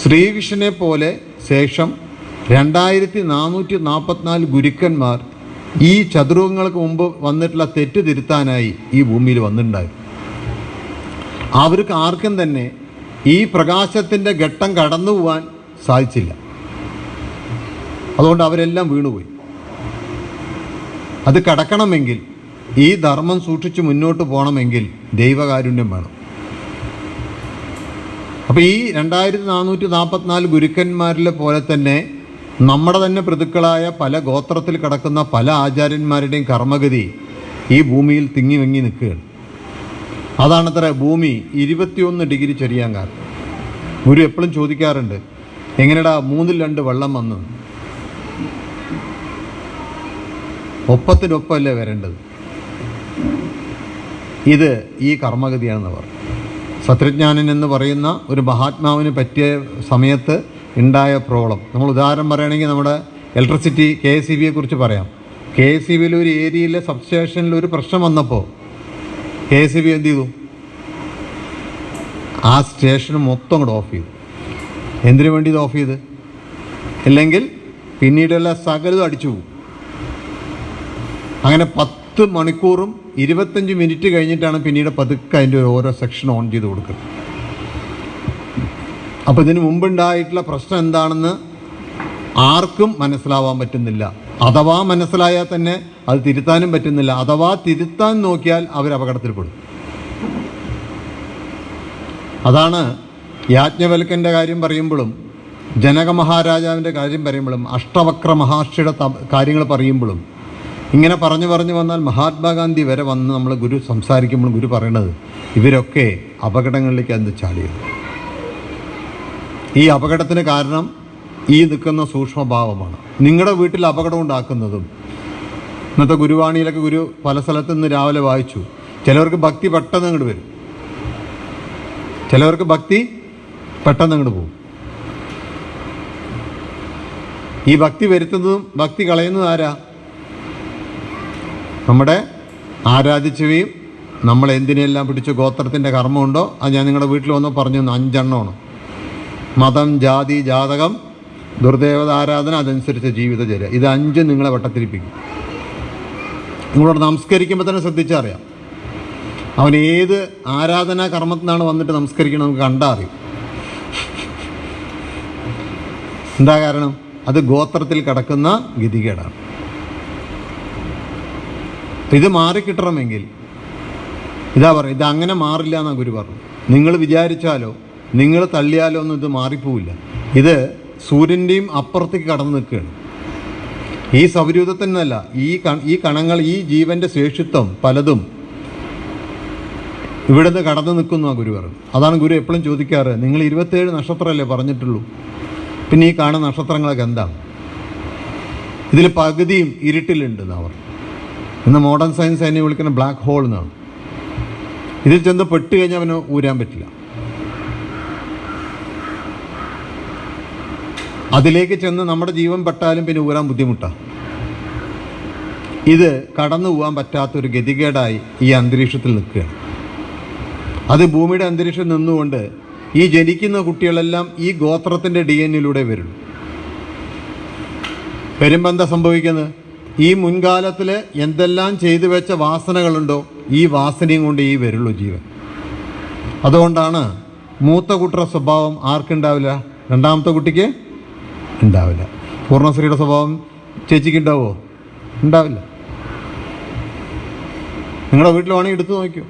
ശ്രീകൃഷ്ണനെ പോലെ ശേഷം 2444 ഗുരുക്കന്മാർ ഈ ചതുർയുഗങ്ങൾക്ക് മുമ്പ് വന്നിട്ടുള്ള തെറ്റ് തിരുത്താനായി ഈ ഭൂമിയിൽ വന്നിട്ടുണ്ടായിരുന്നു. അവർക്ക് ആർക്കും തന്നെ ഈ പ്രകാശത്തിൻ്റെ ഘട്ടം കടന്നു പോകാൻ സാധിച്ചില്ല. അതുകൊണ്ട് അവരെല്ലാം വീണുപോയി. അത് കടക്കണമെങ്കിൽ, ഈ ധർമ്മം സൂക്ഷിച്ച് മുന്നോട്ട് പോകണമെങ്കിൽ ദൈവകാരുണ്യം വേണം. അപ്പോൾ ഈ 2444 ഗുരുക്കന്മാരിലെ പോലെ തന്നെ നമ്മുടെ തന്നെ പ്രതിക്കളായ പല ഗോത്രത്തിൽ കിടക്കുന്ന പല ആചാര്യന്മാരുടെയും കർമ്മഗതി ഈ ഭൂമിയിൽ തിങ്ങി വെങ്ങി നിൽക്കുകയാണ്. അതാണത്ര ഭൂമി 21 ഡിഗ്രി ചെറിയാൻ കാരണം. ഗുരു എപ്പോഴും ചോദിക്കാറുണ്ട്, എങ്ങനെടാ 3-2 വെള്ളം വന്നു? ഒപ്പത്തിനൊപ്പമല്ലേ വരേണ്ടത്. ഇത് ഈ കർമ്മഗതിയാണെന്ന് പറഞ്ഞു. സത്യജ്ഞാനൻ എന്ന് പറയുന്ന ഒരു മഹാത്മാവിന് പറ്റിയ സമയത്ത് ഉണ്ടായ പ്രോബ്ലം, നമ്മൾ ഉദാഹരണം പറയുകയാണെങ്കിൽ നമ്മുടെ ഇലക്ട്രിസിറ്റി KSEBയെ കുറിച്ച് പറയാം. KSEBിയിൽ ഒരു ഏരിയയിലെ സബ്സ്റ്റേഷനിൽ ഒരു പ്രശ്നം വന്നപ്പോൾ KSEB എന്ത് ചെയ്തു? ആ സ്റ്റേഷൻ മൊത്തം കൂടെ ഓഫ് ചെയ്തു. എന്തിനു വേണ്ടി ഇത് ഓഫ് ചെയ്ത്? ഇല്ലെങ്കിൽ പിന്നീടെല്ലാം സകലതും അടിച്ചു പോകും. അങ്ങനെ 10 മണിക്കൂറും 25 മിനിറ്റ് കഴിഞ്ഞിട്ടാണ് പിന്നീട് പതുക്കെ അതിൻ്റെ ഓരോ സെക്ഷൻ ഓൺ ചെയ്ത് കൊടുക്കുന്നത്. അപ്പോൾ ഇതിന് മുമ്പുണ്ടായിട്ടുള്ള പ്രശ്നം എന്താണെന്ന് ആർക്കും മനസ്സിലാവാൻ പറ്റുന്നില്ല. അഥവാ മനസ്സിലായാൽ തന്നെ അത് തിരുത്താനും പറ്റുന്നില്ല. അഥവാ തിരുത്താൻ നോക്കിയാൽ അവർ അപകടത്തിൽപ്പെടും. അതാണ് യാജ്ഞവൽക്കൻ്റെ കാര്യം പറയുമ്പോഴും ജനക മഹാരാജാവിൻ്റെ കാര്യം പറയുമ്പോഴും അഷ്ടവക്ര മഹാർഷിയുടെ കാര്യങ്ങൾ പറയുമ്പോഴും ഇങ്ങനെ പറഞ്ഞു വന്നാൽ മഹാത്മാഗാന്ധി വരെ വന്ന് നമ്മൾ ഗുരു സംസാരിക്കുമ്പോൾ ഗുരു പറയണത് ഇവരൊക്കെ അപകടങ്ങളിലേക്ക് അത് ചാടിയത്. ഈ അപകടത്തിന് കാരണം ഈ നിൽക്കുന്ന സൂക്ഷ്മഭാവമാണ്. നിങ്ങളുടെ വീട്ടിൽ അപകടം ഉണ്ടാക്കുന്നതും ഇന്നത്തെ ഗുരുവാണിയിലൊക്കെ ഗുരു പല സ്ഥലത്തു നിന്ന് രാവിലെ വായിച്ചു. ചിലവർക്ക് ഭക്തി പെട്ടെന്ന് അങ്ങോട്ട് വരും, ചിലവർക്ക് ഭക്തി പെട്ടെന്ന് അങ്ങോട്ട് പോകും. ഈ ഭക്തി വരുത്തുന്നതും ഭക്തി കളയുന്നതും ആരാ? നമ്മുടെ ആരാധിച്ചവയും നമ്മൾ എന്തിനെല്ലാം പിടിച്ച് ഗോത്രത്തിൻ്റെ കർമ്മമുണ്ടോ അത് ഞാൻ നിങ്ങളുടെ വീട്ടിൽ വന്നോ പറഞ്ഞു 5 എണ്ണമാണ്. മതം, ജാതി, ജാതകം, ദുർദേവത ആരാധന, അതനുസരിച്ച് ജീവിതചര്യ. ഇത് 5 നിങ്ങളെ വട്ടത്തിരിപ്പിക്കും. നിങ്ങളോട് നമസ്കരിക്കുമ്പോൾ തന്നെ ശ്രദ്ധിച്ചറിയാം അവൻ ഏത് ആരാധനാ കർമ്മത്തിനാണ് വന്നിട്ട് നമസ്കരിക്കണം. നമുക്ക് കണ്ടാൽ അറിയും. എന്താ കാരണം? അത് ഗോത്രത്തിൽ കിടക്കുന്ന ഗതികേടാണ്. ഇത് മാറിക്കിട്ടണമെങ്കിൽ ഇതാ പറയും, ഇത് അങ്ങനെ മാറില്ല എന്നാണ് ഗുരു പറഞ്ഞു. നിങ്ങൾ വിചാരിച്ചാലോ നിങ്ങൾ തള്ളിയാലോ ഒന്നും ഇത് മാറിപ്പോവില്ല. ഇത് സൂര്യൻ്റെയും അപ്പുറത്തേക്ക് കടന്നു നിൽക്കുകയാണ്. ഈ സൗരയൂഥത്തിനല്ല, ഈ കണങ്ങൾ, ഈ ജീവൻ്റെ ശേഷിത്വം പലതും ഇവിടുന്ന് കടന്നു നിൽക്കുന്നു ആ ഗുരു പറഞ്ഞു. അതാണ് ഗുരു എപ്പോഴും ചോദിക്കാറ്, നിങ്ങൾ 27 നക്ഷത്രമല്ലേ പറഞ്ഞിട്ടുള്ളൂ, പിന്നെ ഈ കാണുന്ന നക്ഷത്രങ്ങളൊക്കെ എന്താണ്? ഇതിൽ പകുതിയും ഇരുട്ടിലുണ്ടെന്നാണ് അവർ. ഇന്ന് മോഡേൺ സയൻസ് അതിനെ വിളിക്കുന്ന ബ്ലാക്ക് ഹോൾ എന്നാണ്. ഇതിൽ ചെന്ന് പെട്ട് കഴിഞ്ഞാൽ അവന് ഊരാൻ പറ്റില്ല. അതിലേക്ക് ചെന്ന് നമ്മുടെ ജീവൻ പെട്ടാലും പിന്നെ ഊരാൻ ബുദ്ധിമുട്ടാണ്. ഇത് കടന്നു പോകാൻ പറ്റാത്തൊരു ഗതികേടായി ഈ അന്തരീക്ഷത്തിൽ നിൽക്കുകയാണ്. അത് ഭൂമിയുടെ അന്തരീക്ഷം നിന്നുകൊണ്ട് ഈ ജനിക്കുന്ന കുട്ടികളെല്ലാം ഈ ഗോത്രത്തിൻ്റെ DNA വരുള്ളൂ. വരുമ്പോൾ എന്താ സംഭവിക്കുന്നത്? ഈ മുൻകാലത്തിൽ എന്തെല്ലാം ചെയ്തു വെച്ച വാസനകളുണ്ടോ ഈ വാസനയും കൊണ്ട് ഈ വരുള്ളൂ ജീവൻ. അതുകൊണ്ടാണ് മൂത്ത കുട്ടിയുടെ സ്വഭാവം ആർക്കുണ്ടാവില്ല, രണ്ടാമത്തെ കുട്ടിക്ക് ഉണ്ടാവില്ല. പൂർണ്ണശ്രീയുടെ സ്വഭാവം ചേച്ചിക്ക് ഉണ്ടാവുമോ? ഉണ്ടാവില്ല. നിങ്ങളുടെ വീട്ടിൽ വേണമെങ്കിൽ എടുത്തു നോക്കൂ.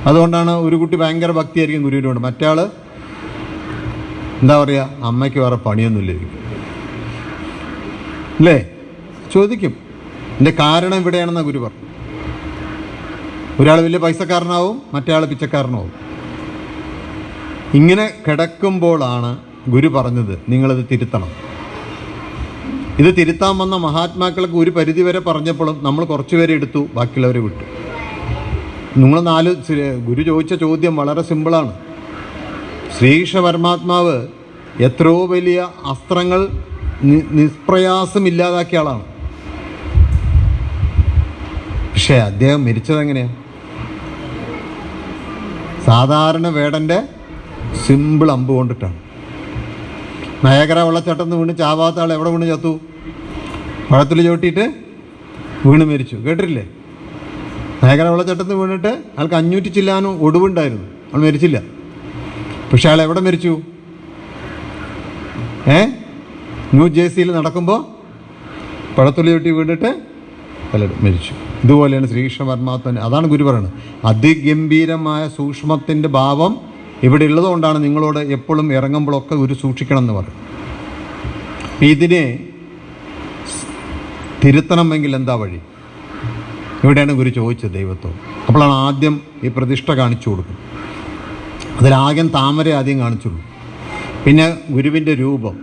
അതുകൊണ്ടാണ് ഒരു കുട്ടി ഭയങ്കര ഭക്തിയായിരിക്കും ഗുരുവിൻ്റെ കൊണ്ട്, മറ്റേ ആൾ എന്താ പറയുക, അമ്മയ്ക്ക് വേറെ പണിയൊന്നുമില്ലായിരിക്കും അല്ലേ? ചോദിക്കും എൻ്റെ കാരണം ഇവിടെയാണെന്നാണ് ഗുരു പറഞ്ഞു. ഒരാൾ വലിയ പൈസക്കാരനാവും, മറ്റേ ആൾ പിച്ചക്കാരനാവും. ഇങ്ങനെ കിടക്കുമ്പോഴാണ് ഗുരു പറഞ്ഞത് നിങ്ങളിത് തിരുത്തണം. ഇത് തിരുത്താൻ വന്ന മഹാത്മാക്കൾക്ക് ഒരു പരിധിവരെ പറഞ്ഞപ്പോഴും നമ്മൾ കുറച്ചുപേരെ എടുത്തു, ബാക്കിയുള്ളവരെ വിട്ടു. നിങ്ങൾ ഗുരു ചോദിച്ച ചോദ്യം വളരെ സിമ്പിളാണ്. ശ്രീകൃഷ്ണ പരമാത്മാവ് എത്രയോ വലിയ അസ്ത്രങ്ങൾ നിഷ്പ്രയാസം ഇല്ലാതാക്കിയ ആളാണ്. പക്ഷേ അദ്ദേഹം മരിച്ചത് എങ്ങനെയാണ്? സാധാരണ വേടൻ്റെ സിമ്പിൾ അമ്പ് കൊണ്ടിട്ടാണ്. നയഗര വെള്ളച്ചാട്ടത്തിൽ വീണ് ചാവാത്ത ആൾ എവിടെ വീണ് ചത്തു? വെള്ളത്തിൽ ചവിട്ടിയിട്ട് വീണ് മരിച്ചു. കേട്ടിട്ടില്ലേ? നയഗര വെള്ളച്ചാട്ടത്തിൽ വീണിട്ട് ആൾക്ക് 500 ചില്ലാനും ഒടിവുണ്ടായിരുന്നു, ആൾ മരിച്ചില്ല. പക്ഷെ അയാൾ എവിടെ മരിച്ചു? ന്യൂ ജേഴ്സിയിൽ നടക്കുമ്പോൾ വെള്ളത്തിൽ ചവിട്ടി വീണിട്ട് പലരും മരിച്ചു. ഇതുപോലെയാണ് ശ്രീകൃഷ്ണ പരമാത്മൻ. അതാണ് ഗുരു പറയുന്നത്, അതിഗംഭീരമായ സൂക്ഷ്മത്തിൻ്റെ ഭാവം ഇവിടെ ഉള്ളതുകൊണ്ടാണ് നിങ്ങളോട് എപ്പോഴും ഇറങ്ങുമ്പോഴൊക്കെ ഗുരു സൂക്ഷിക്കണം എന്ന് പറയും. ഇതിനെ തിരുത്തണമെങ്കിൽ എന്താ വഴി? ഇവിടെയാണ് ഗുരു ചോദിച്ചത് ദൈവത്തോട്. അപ്പോഴാണ് ആദ്യം ഈ പ്രതിഷ്ഠ കാണിച്ചു കൊടുക്കും. അതിലാദ്യം താമര ആദ്യം കാണിച്ചുള്ളൂ, പിന്നെ ഗുരുവിൻ്റെ രൂപം,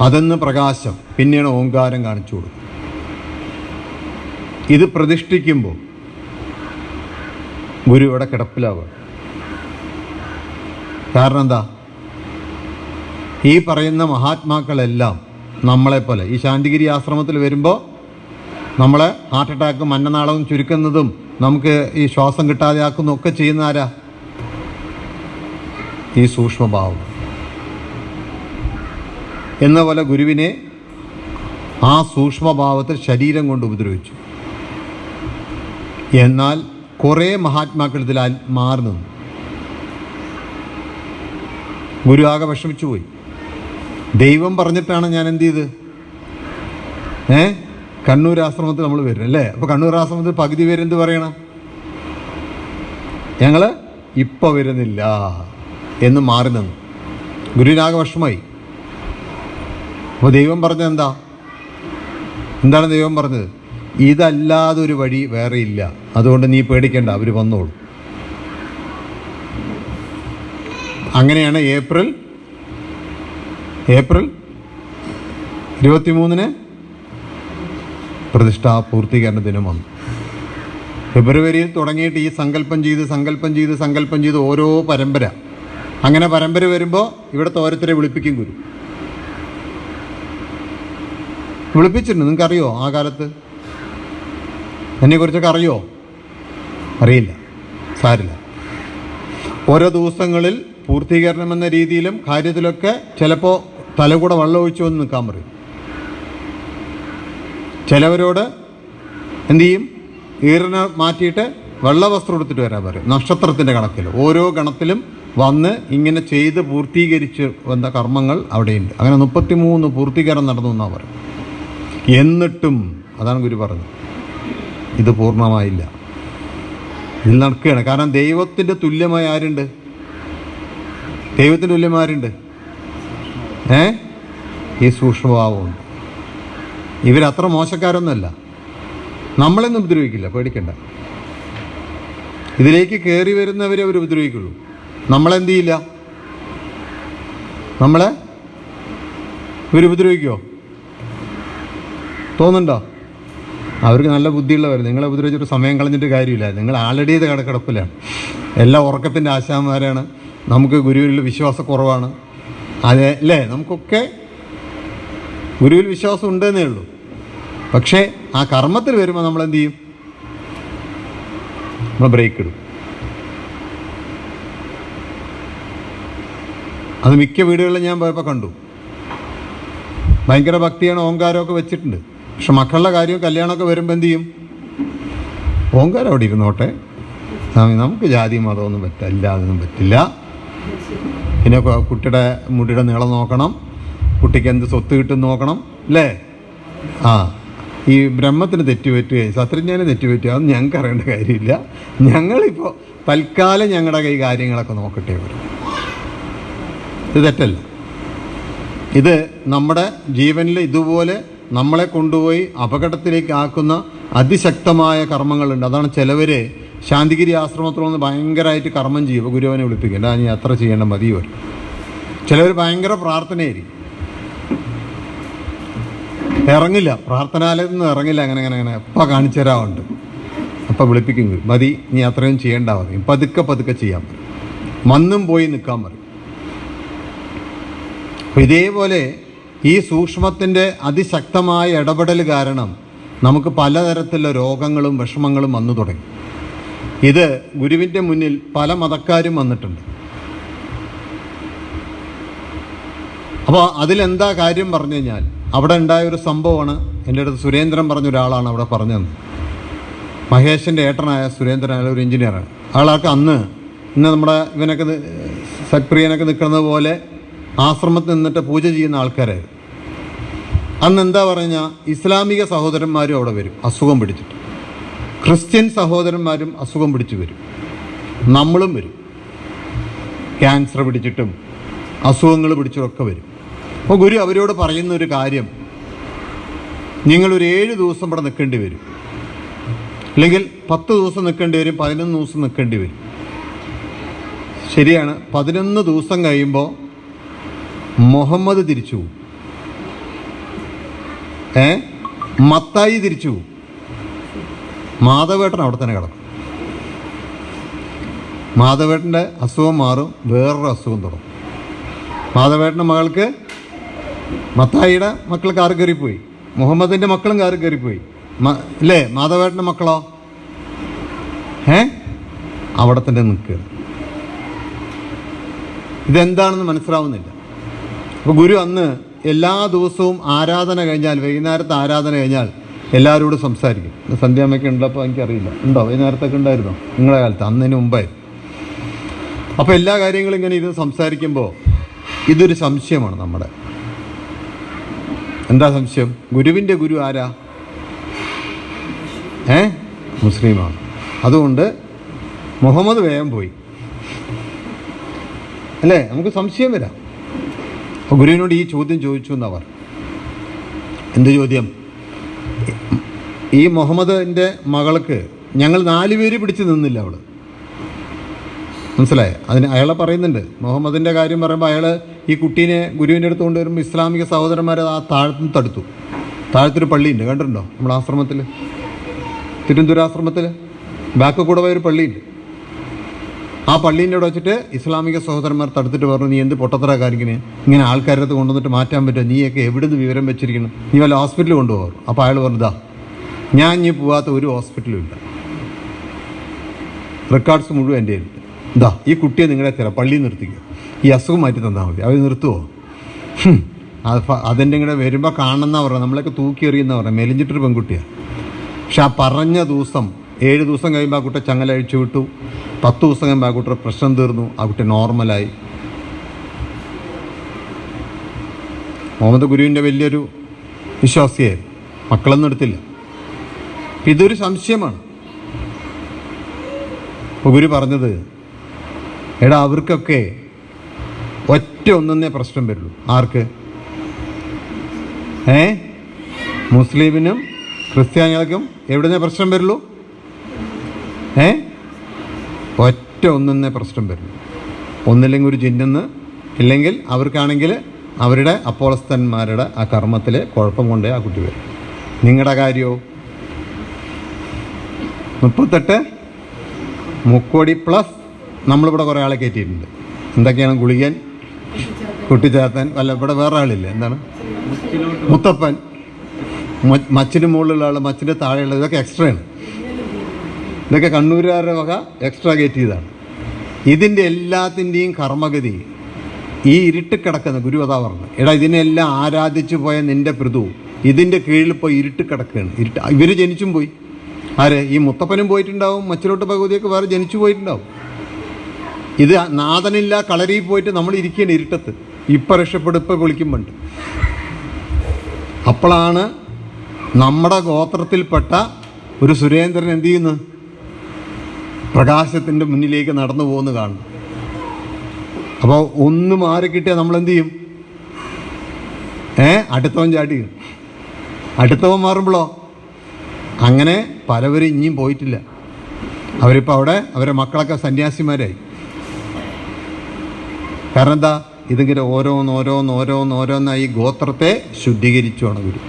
അതെന്ന് പ്രകാശം, പിന്നെയാണ് ഓങ്കാരം കാണിച്ചു കൊടുക്കും. ഇത് പ്രതിഷ്ഠിക്കുമ്പോൾ ഗുരു ഇവിടെ കിടപ്പിലാവുക. കാരണം എന്താ? ഈ പറയുന്ന മഹാത്മാക്കളെല്ലാം നമ്മളെപ്പോലെ ഈ ശാന്തിഗിരി ആശ്രമത്തിൽ വരുമ്പോൾ നമ്മളെ ഹാർട്ട് അറ്റാക്കും മന്നനാളവും ചുരുക്കുന്നതും നമുക്ക് ഈ ശ്വാസം കിട്ടാതെ ആക്കുന്നതും ഒക്കെ ചെയ്യുന്ന ആരാ? ഈ സൂക്ഷ്മഭാവം. എന്ന പോലെ ഗുരുവിനെ ആ സൂക്ഷ്മഭാവത്തിൽ ശരീരം കൊണ്ട് ഉപദ്രവിച്ചു. എന്നാൽ കുറേ മഹാത്മാക്കൾ ഇതിൽ മാറി നിന്നു. ഗുരു ആകെ വിഷമിച്ചു പോയി. ദൈവം പറഞ്ഞിട്ടാണ് ഞാൻ എന്ത് ചെയ്ത് കണ്ണൂർ ആശ്രമത്തിൽ നമ്മൾ വരും അല്ലേ? അപ്പോൾ കണ്ണൂർ ആശ്രമത്തിൽ പകുതി പേരെന്ത് പറയണം? ഞങ്ങൾ ഇപ്പോൾ വരുന്നില്ല എന്ന് മാറി നിന്നു. ഗുരുവിനാകെ വിഷമായി. അപ്പോൾ ദൈവം പറഞ്ഞത് എന്താണ് ദൈവം പറഞ്ഞത്? ഇതല്ലാതൊരു വഴി വേറെ ഇല്ല, അതുകൊണ്ട് നീ പേടിക്കേണ്ട, അവർ വന്നോളൂ. അങ്ങനെയാണ് ഏപ്രിൽ 23 പ്രതിഷ്ഠാ പൂർത്തീകരണ ദിനം വന്നു. ഫെബ്രുവരിയിൽ തുടങ്ങിയിട്ട് ഈ സങ്കല്പം ചെയ്ത് ഓരോ പരമ്പര, അങ്ങനെ പരമ്പര വരുമ്പോൾ ഇവിടുത്തെ ഓരോരുത്തരെ വിളിപ്പിക്കും ഗുരു. വിളിപ്പിച്ചിട്ടുണ്ട്. നിങ്ങൾക്കറിയോ ആ കാലത്ത്? എന്നെക്കുറിച്ചൊക്കെ അറിയോ? അറിയില്ല, സാരില്ല. ഓരോ ദിവസങ്ങളിൽ പൂർത്തീകരണം എന്ന രീതിയിലും കാര്യത്തിലൊക്കെ ചിലപ്പോൾ തലകൂടെ വെള്ളം ഒഴിച്ചു വന്ന് നിൽക്കാൻ പറയും. ചിലവരോട് എന്തു ചെയ്യും? ഈറിനെ മാറ്റിയിട്ട് വെള്ള വസ്ത്രം എടുത്തിട്ട് വരാൻ പറയും. നക്ഷത്രത്തിൻ്റെ കണക്കിൽ ഓരോ ഗണത്തിലും വന്ന് ഇങ്ങനെ ചെയ്ത് പൂർത്തീകരിച്ച് വന്ന കർമ്മങ്ങൾ അവിടെയുണ്ട്. അങ്ങനെ 33 പൂർത്തീകരണം നടന്നു എന്നാണ് പറയും. എന്നിട്ടും അതാണ് ഗുരു പറഞ്ഞത്, ഇത് പൂർണ്ണമായില്ല, ഇതിൽ നടക്കുകയാണ്. കാരണം ദൈവത്തിൻ്റെ തുല്യമായ ആരുണ്ട്? ദൈവത്തിൻ്റെ തുല്യമാരുണ്ട്? ഈ സൂക്ഷ്മഭാവമുണ്ട്. ഇവരത്ര മോശക്കാരൊന്നുമല്ല. നമ്മളെന്നും ഉപദ്രവിക്കില്ല, പേടിക്കണ്ട. ഇതിലേക്ക് കയറി വരുന്നവരെ അവർ ഉപദ്രവിക്കുള്ളൂ. നമ്മളെന്ത് ചെയ്യില്ല, നമ്മളെ ഇവർ ഉപദ്രവിക്കുമോ? തോന്നുന്നുണ്ടോ? അവർക്ക് നല്ല ബുദ്ധിയുള്ളവർ. നിങ്ങളെ ഉപദ്രവിച്ചിട്ട് സമയം കളഞ്ഞിട്ട് കാര്യമില്ല. നിങ്ങൾ ആൾറെഡി ഇത് കിടപ്പിലാണ്. എല്ലാ ഉറക്കത്തിൻ്റെ ആശാന്മാരാണ്. നമുക്ക് ഗുരുവിൽ വിശ്വാസക്കുറവാണ്. അതെ അല്ലേ? നമുക്കൊക്കെ ഗുരുവിൽ വിശ്വാസം ഉണ്ടെന്നേ ഉള്ളൂ. പക്ഷേ ആ കർമ്മത്തിൽ വരുമ്പോൾ നമ്മളെന്ത് ചെയ്യും? നമ്മൾ ബ്രേക്ക് ഇടും. അത് മിക്ക വീടുകളിലും ഞാൻ പോയപ്പോൾ കണ്ടു. ഭയങ്കര ഭക്തിയാണ്, ഓങ്കാരമൊക്കെ വെച്ചിട്ടുണ്ട്. പക്ഷെ മക്കളുടെ കാര്യവും കല്യാണമൊക്കെ വരുമ്പോൾ എന്ത് ചെയ്യും? ഓങ്കാരം അവിടെ ഇരുന്നോട്ടെ, സ്വാമി നമുക്ക് ജാതി മതമൊന്നും പറ്റില്ല, അതൊന്നും പറ്റില്ല. പിന്നെ കുട്ടിയുടെ മുടിയുടെ നീളം നോക്കണം, കുട്ടിക്ക് എന്ത് സ്വത്ത് കിട്ടും നോക്കണം, അല്ലേ? ഈ ബ്രഹ്മത്തിന് തെറ്റുപറ്റുകയും ശാസ്ത്രജ്ഞാന് തെറ്റുപറ്റുക അതൊന്നും ഞങ്ങൾക്ക് അറിയേണ്ട കാര്യമില്ല. ഞങ്ങളിപ്പോൾ തൽക്കാലം ഞങ്ങളുടെ ഈ കാര്യങ്ങളൊക്കെ നോക്കട്ടെ വരും. ഇത് തെറ്റല്ല. ഇത് നമ്മുടെ ജീവനിൽ ഇതുപോലെ നമ്മളെ കൊണ്ടുപോയി അപകടത്തിലേക്ക് ആക്കുന്ന അതിശക്തമായ കർമ്മങ്ങളുണ്ട്. അതാണ് ചിലവർ ശാന്തിഗിരി ആശ്രമത്തിൽ നിന്ന് ഭയങ്കരമായിട്ട് കർമ്മം ചെയ്യും. അപ്പോൾ ഗുരുവിനെ വിളിപ്പിക്കേണ്ട, നീ അത്ര ചെയ്യേണ്ട മതി വരും. ചിലവർ ഭയങ്കര പ്രാർത്ഥനയായിരിക്കും, ഇറങ്ങില്ല, പ്രാർത്ഥനാലയത്തിൽ നിന്ന് ഇറങ്ങില്ല. അങ്ങനെ എപ്പോൾ കാണിച്ചു തരാറുണ്ട്. അപ്പോൾ വിളിപ്പിക്കും ഗുരു, മതി നീ അത്രയും ചെയ്യേണ്ട പറയും. പതുക്കെ ചെയ്യാൻ പറയും, വന്നും പോയി നിൽക്കാൻ പറയും. അപ്പോൾ ഇതേപോലെ ഈ സൂക്ഷ്മത്തിൻ്റെ അതിശക്തമായ ഇടപെടൽ കാരണം നമുക്ക് പലതരത്തിലുള്ള രോഗങ്ങളും വിഷമങ്ങളും വന്നു തുടങ്ങി. ഇത് ഗുരുവിൻ്റെ മുന്നിൽ പല മതക്കാരും വന്നിട്ടുണ്ട്. അപ്പോൾ അതിലെന്താ കാര്യം പറഞ്ഞു കഴിഞ്ഞാൽ, അവിടെ ഉണ്ടായൊരു സംഭവമാണ്. എൻ്റെ അടുത്ത് സുരേന്ദ്രൻ പറഞ്ഞൊരാളാണ് അവിടെ പറഞ്ഞത്. മഹേഷിൻ്റെ ഏട്ടനായ സുരേന്ദ്രൻ, അയാൾ ഒരു എഞ്ചിനീയറാണ്. അയാൾക്ക് ഇന്ന് നമ്മുടെ ഇവനൊക്കെ സത്പ്രിയനൊക്കെ നിൽക്കുന്നത് പോലെ ആശ്രമത്തിൽ നിന്നിട്ട് പൂജ ചെയ്യുന്ന ആൾക്കാരായിരുന്നു. അന്ന് എന്താ പറഞ്ഞാൽ, ഇസ്ലാമിക സഹോദരന്മാരും അവിടെ വരും അസുഖം പിടിച്ചിട്ട്, ക്രിസ്ത്യൻ സഹോദരന്മാരും അസുഖം പിടിച്ച് വരും, നമ്മളും വരും, ക്യാൻസർ പിടിച്ചിട്ടും അസുഖങ്ങൾ പിടിച്ചിട്ടൊക്കെ വരും. അപ്പോൾ ഗുരു അവരോട് പറയുന്നൊരു കാര്യം, നിങ്ങളൊരു 7 ദിവസം ഇവിടെ നിൽക്കേണ്ടി വരും, അല്ലെങ്കിൽ 10 ദിവസം നിൽക്കേണ്ടി വരും, 11 ദിവസം നിൽക്കേണ്ടി വരും. ശരിയാണ്. 11 ദിവസം കഴിയുമ്പോൾ മുഹമ്മദ് തിരിച്ചു പോകും, മത്തായി തിരിച്ചു പോകും, മാധവേട്ടൻ അവിടെ തന്നെ കിടക്കും. മാധവേട്ടൻ്റെ അസുഖം മാറും, വേറൊരു അസുഖം തുടങ്ങും. മാധവേട്ടൻ്റെ മകൾക്ക്, മത്തായിയുടെ മക്കൾ കാറ് കയറിപ്പോയി, മുഹമ്മദിൻ്റെ മക്കളും കാറ് കയറിപ്പോയി, അല്ലേ? മാധവേട്ടൻ്റെ മക്കളോ അവിടെ തന്നെ നിൽക്കുക. ഇതെന്താണെന്ന് മനസ്സിലാവുന്നില്ല. അപ്പോൾ ഗുരു അന്ന് എല്ലാ ദിവസവും ആരാധന കഴിഞ്ഞാൽ, വൈകുന്നേരത്തെ ആരാധന കഴിഞ്ഞാൽ എല്ലാവരോടും സംസാരിക്കും. സന്ധ്യാമ്മയ്ക്ക് ഉണ്ടപ്പോൾ എനിക്കറിയില്ല, ഉണ്ടോ? വൈകുന്നേരത്തൊക്കെ ഉണ്ടായിരുന്നോ നിങ്ങളുടെ കാലത്ത്? അന്നതിന് മുമ്പായിരുന്നു. അപ്പോൾ എല്ലാ കാര്യങ്ങളും ഇങ്ങനെ ഇത് സംസാരിക്കുമ്പോൾ ഇതൊരു സംശയമാണ് നമ്മുടെ. എന്താ സംശയം? ഗുരുവിൻ്റെ ഗുരു ആരാ? മുസ്ലിമാണ്. അതുകൊണ്ട് മുഹമ്മദ് വേഗം പോയി, അല്ലേ? നമുക്ക് സംശയം വരാം. അപ്പോൾ ഗുരുവിനോട് ഈ ചോദ്യം ചോദിച്ചു എന്നവർ. എന്ത് ചോദ്യം? ഈ മുഹമ്മദിൻ്റെ മകൾക്ക് ഞങ്ങൾ 4 പേര് പിടിച്ച് നിന്നില്ല അവൾ, മനസ്സിലായ? അതിന് അയാളെ പറയുന്നുണ്ട്. മുഹമ്മദിൻ്റെ കാര്യം പറയുമ്പോൾ അയാൾ ഈ കുട്ടീനെ ഗുരുവിൻ്റെ അടുത്ത് കൊണ്ടുവരുമ്പോൾ ഇസ്ലാമിക സഹോദരന്മാരെ ആ താഴത്തുനിന്ന് തടുത്തു. താഴത്തൊരു പള്ളിയുണ്ട്, കണ്ടിട്ടുണ്ടോ? നമ്മുടെ ആശ്രമത്തിൽ, തിരുവനന്തപുരാശ്രമത്തിൽ ബാക്ക് കൂടെ പോയൊരു പള്ളിയുണ്ട്. ആ പള്ളീൻ്റെ അവിടെ വെച്ചിട്ട് ഇസ്ലാമിക സഹോദരന്മാർ തടുത്തിട്ട് പറഞ്ഞു, നീ എന്ത് പൊട്ടത്തറ കാണിക്കണേ, ഇങ്ങനെ ആൾക്കാരുടെ അടുത്ത് കൊണ്ടുവന്നിട്ട് മാറ്റാൻ പറ്റുമോ? നീയൊക്കെ എവിടുന്ന് വിവരം വെച്ചിരിക്കണം? നീ വല്ല ഹോസ്പിറ്റലിൽ കൊണ്ടുപോകും. അപ്പോൾ അയാൾ പറഞ്ഞതാ, ഞാൻ ഇനി പോകാത്ത ഒരു ഹോസ്പിറ്റലും ഇല്ല, റെക്കോർഡ്സ് മുഴുവൻ എൻ്റെ ഉണ്ട്. ഇതാ ഈ കുട്ടിയെ നിങ്ങളെ തരാം, പള്ളിയിൽ നിർത്തിക്കുക, ഈ അസുഖം മാറ്റി തന്നാൽ മതി. അവർ നിർത്തുമോ? അതെൻ്റെ ഇങ്ങനെ വരുമ്പോൾ കാണുന്ന പറഞ്ഞാൽ നമ്മളൊക്കെ തൂക്കി എറിയുന്ന പറഞ്ഞാൽ മെലിഞ്ഞിട്ടൊരു പെൺകുട്ടിയാണ്. പക്ഷെ ആ പറഞ്ഞ ദിവസം 7 ദിവസം കഴിയുമ്പോൾ ആ കുട്ടി ചങ്ങല അഴിച്ചു വിട്ടു. 10 ദിവസം കഴിയുമ്പോൾ ആ കുട്ടിയുടെ പ്രശ്നം തീർന്നു, ആ കുട്ടി നോർമലായി. മുഹമ്മദ് ഗുരുവിൻ്റെ വലിയൊരു വിശ്വാസിയായിരുന്നു, മക്കളൊന്നും എടുത്തില്ല. ഇതൊരു സംശയമാണ്. അപ്പോൾ ഗുരു പറഞ്ഞത്, എടാ അവർക്കൊക്കെ ഒന്നേ പ്രശ്നം വരുള്ളൂ. ആർക്ക്? മുസ്ലിമിനും ക്രിസ്ത്യാനികൾക്കും എവിടുന്നേ പ്രശ്നം വരുള്ളൂ? ഒന്നേ പ്രശ്നം വരുള്ളൂ. ഒന്നില്ലെങ്കിൽ ഒരു ജിന്നെന്ന്, ഇല്ലെങ്കിൽ അവർക്കാണെങ്കിൽ അവരുടെ അപ്പോളസ്തന്മാരുടെ ആ കർമ്മത്തിലെ കുഴപ്പം കൊണ്ടേ ആ കുട്ടി വരും. നിങ്ങളുടെ കാര്യമോ 38 മുക്കോടി പ്ലസ് നമ്മളിവിടെ കുറേ ആളെ കയറ്റിയിട്ടുണ്ട്. എന്തൊക്കെയാണ്? ഗുളികൻ, കുട്ടിച്ചാത്തൻ, അല്ല ഇവിടെ വേറെ ആളില്ലേ, എന്താണ് മുത്തപ്പൻ, മച്ചിന് മുകളിലുള്ള ആൾ, മച്ചിൻ്റെ താഴെയുള്ള, ഇതൊക്കെ എക്സ്ട്രയാണ്. ഇതൊക്കെ കണ്ണൂരുകാരുടെ വക എക്സ്ട്രാ കയറ്റിയതാണ്. ഇതിൻ്റെ എല്ലാത്തിൻ്റെയും കർമ്മഗതി ഈ ഇരുട്ട് കിടക്കുന്ന ഗുരു അതാ പറഞ്ഞു, എടാ ഇതിനെല്ലാം ആരാധിച്ചു പോയ നിൻ്റെ പൃഥു ഇതിൻ്റെ കീഴിൽ പോയി ഇരുട്ട് കിടക്കുകയാണ്. ഇവർ ജനിച്ചും പോയി. ആര്? ഈ മുത്തപ്പനും പോയിട്ടുണ്ടാവും, മച്ചിലോട്ട് ഭഗവതിയൊക്കെ വേറെ ജനിച്ചു പോയിട്ടുണ്ടാവും. ഇത് നാഥനില്ല കളരിയിൽ പോയിട്ട് നമ്മൾ ഇരിക്കുകയാണ് ഇരുട്ടത്ത്. ഇപ്പം രക്ഷപ്പെടും, ഇപ്പം വിളിക്കുമ്പോണ്ട്. അപ്പോഴാണ് നമ്മുടെ ഗോത്രത്തിൽപ്പെട്ട ഒരു സുരേന്ദ്രൻ എന്ത് ചെയ്യുന്നു? പ്രകാശത്തിൻ്റെ മുന്നിലേക്ക് നടന്നു പോകുന്നു കാണുന്നു. അപ്പോൾ ഒന്ന് മാറി കിട്ടിയാൽ നമ്മൾ എന്ത് ചെയ്യും? അടുത്തവൻ ചാടി. അടുത്തവൻ മാറുമ്പോഴോ അങ്ങനെ പലവരും ഇനിയും പോയിട്ടില്ല. അവരിപ്പോൾ അവിടെ അവരെ മക്കളൊക്കെ സന്യാസിമാരായി. കാരണം എന്താ? ഇതിങ്ങനെ ഓരോന്നായി ഗോത്രത്തെ ശുദ്ധീകരിച്ചുമാണ് ഗുരു.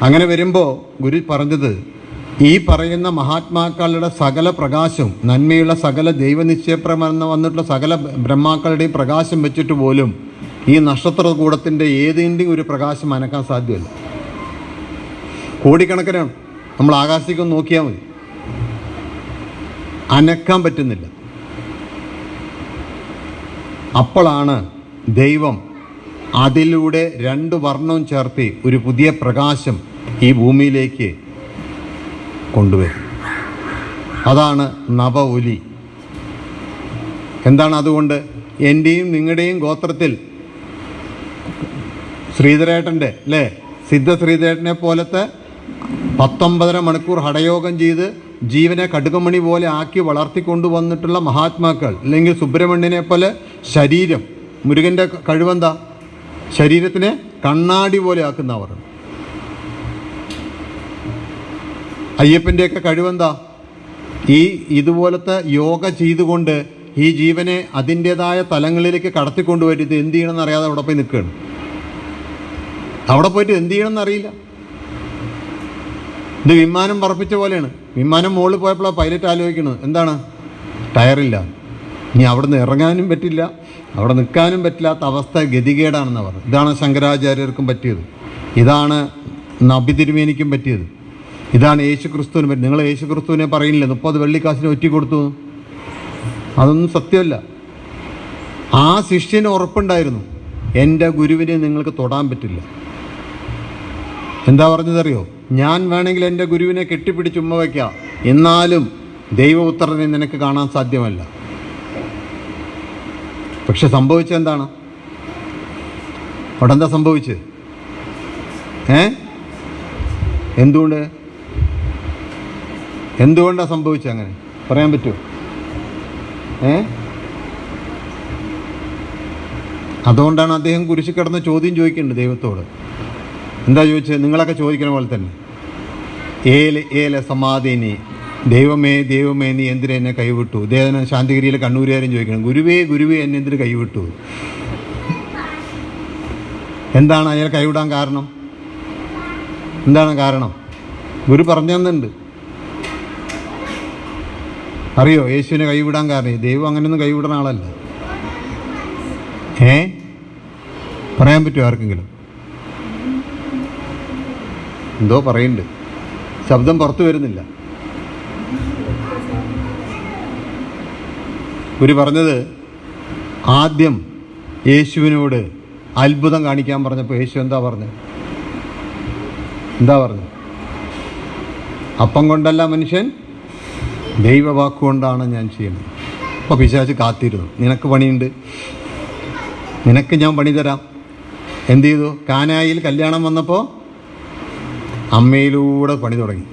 അങ്ങനെ വരുമ്പോൾ ഗുരു പറഞ്ഞത്, ഈ പറയുന്ന മഹാത്മാക്കളുടെ സകല പ്രകാശവും, നന്മയുള്ള സകല ദൈവനിശ്ചയപ്രമെന്ന് വന്നിട്ടുള്ള സകല ബ്രഹ്മാക്കളുടെയും പ്രകാശം വെച്ചിട്ട് പോലും ഈ നക്ഷത്രകൂടത്തിൻ്റെ ഏതിൻ്റെയും ഒരു പ്രകാശം അനക്കാൻ സാധ്യമല്ല. കോടിക്കണക്കിനാണ്. നമ്മൾ ആകാശത്തേക്കൊന്ന് നോക്കിയാൽ മതി, അനക്കാൻ പറ്റുന്നില്ല. അപ്പോഴാണ് ദൈവം അതിലൂടെ 2 വർണ്ണവും ചേർത്ത് ഒരു പുതിയ പ്രകാശം ഈ ഭൂമിയിലേക്ക് കൊണ്ടുവരും. അതാണ് നവ ഒലി. എന്താണ് അതുകൊണ്ട്? എൻ്റെയും നിങ്ങളുടെയും ഗോത്രത്തിൽ ശ്രീധരേട്ടൻ്റെ അല്ലേ, സിദ്ധ ശ്രീധരേട്ടനെ പോലത്തെ 19.5 മണിക്കൂർ ഹഠയോഗം ചെയ്ത് ജീവനെ കടുകമണി പോലെ ആക്കി വളർത്തിക്കൊണ്ടുവന്നിട്ടുള്ള മഹാത്മാക്കൾ, അല്ലെങ്കിൽ സുബ്രഹ്മണ്യനെ പോലെ ശരീരം, മുരുകൻ്റെ കഴിവെന്താ? ശരീരത്തിനെ കണ്ണാടി പോലെ ആക്കുന്നവർ. അയ്യപ്പൻ്റെയൊക്കെ കഴിവെന്താ? ഇതുപോലത്തെ യോഗ ചെയ്തുകൊണ്ട് ഈ ജീവനെ അതിൻ്റേതായ തലങ്ങളിലേക്ക് കടത്തിക്കൊണ്ടുപോയിട്ട് ഇത് എന്ത് ചെയ്യണമെന്ന് അറിയാതെ അവിടെ പോയി നിൽക്കുകയാണ്. അവിടെ പോയിട്ട് എന്ത് ചെയ്യണമെന്ന് അറിയില്ല. ഇത് വിമാനം പറപ്പിച്ച പോലെയാണ്. വിമാനം മുകളിൽ പോയപ്പോഴാണ് പൈലറ്റ് ആലോചിക്കുന്നത്, എന്താണ്? ടയറില്ല, ഇനി അവിടെ നിന്ന് ഇറങ്ങാനും പറ്റില്ല, അവിടെ നിൽക്കാനും പറ്റില്ലാത്ത അവസ്ഥ, ഗതികേടാണെന്ന് പറഞ്ഞു. ഇതാണ് ശങ്കരാചാര്യർക്കും പറ്റിയത്, ഇതാണ് നബി തിരുമേനിക്കും പറ്റിയത്, ഇതാണ് യേശു ക്രിസ്തുവിന് പറ്റിയത്. നിങ്ങൾ യേശു ക്രിസ്തുവിനെ പറയില്ല 30 വെള്ളിക്കാശിന് ഒറ്റി കൊടുത്തു, അതൊന്നും സത്യമല്ല. ആ ശിഷ്യന് ഉറപ്പുണ്ടായിരുന്നു, എൻ്റെ ഗുരുവിനെ നിങ്ങൾക്ക് തൊടാൻ പറ്റില്ല. എന്താ പറഞ്ഞതറിയോ? ഞാൻ വേണമെങ്കിൽ എൻ്റെ ഗുരുവിനെ കെട്ടിപ്പിടിച്ച് ഉമ്മ വയ്ക്കാം, എന്നാലും ദൈവപുത്രനെ നിനക്ക് കാണാൻ സാധ്യമല്ല. പക്ഷെ സംഭവിച്ചെന്താണ്? അവിടെ എന്താ സംഭവിച്ചത്? എന്തുകൊണ്ടാണ് സംഭവിച്ചത്? അങ്ങനെ പറയാൻ പറ്റുമോ? അതുകൊണ്ടാണ് അദ്ദേഹം കുരിശിൽ കിടന്ന് ചോദ്യം ചോദിക്കുന്നുണ്ട് ദൈവത്തോട്. എന്താ ചോദിച്ചത്? നിങ്ങളൊക്കെ ചോദിക്കുന്ന പോലെ തന്നെ, ഏല സമാധിനി, ദൈവമേ ദൈവമേ നീ എന്തിനു എന്നെ കൈവിട്ടു? ദേവന ശാന്തിഗിരിയിലെ കണ്ണൂരുകാരും ചോദിക്കണം, ഗുരുവേ ഗുരുവേ എന്നെ എന്തിനു കൈവിട്ടു? എന്താണ് അയാൾ കൈവിടാൻ കാരണം? എന്താണ് കാരണം? ഗുരു പറഞ്ഞു തന്നിട്ടുണ്ട്. അറിയോ യേശുവിനെ കൈവിടാൻ കാരണം? ദൈവം അങ്ങനെയൊന്നും കൈവിടുന്ന ആളല്ല. പറയാൻ പറ്റുമോ ആർക്കെങ്കിലും? എന്തോ പറയുന്നുണ്ട്, ശബ്ദം പുറത്തു വരുന്നില്ല. ഗുരു പറഞ്ഞത്, ആദ്യം യേശുവിനോട് അത്ഭുതം കാണിക്കാൻ പറഞ്ഞപ്പോൾ യേശു എന്താ പറഞ്ഞത്? അപ്പം കൊണ്ടല്ല മനുഷ്യൻ, ദൈവവാക്കുകൊണ്ടാണ് ഞാൻ ചെയ്യുന്നത്. അപ്പോൾ പിശാച് കാത്തിരുന്നു, നിനക്ക് പണിയുണ്ട്, നിനക്ക് ഞാൻ പണി തരാം. എന്ത് ചെയ്തു? കാനായിൽ കല്യാണം വന്നപ്പോൾ അമ്മയിലൂടെ പണി തുടങ്ങി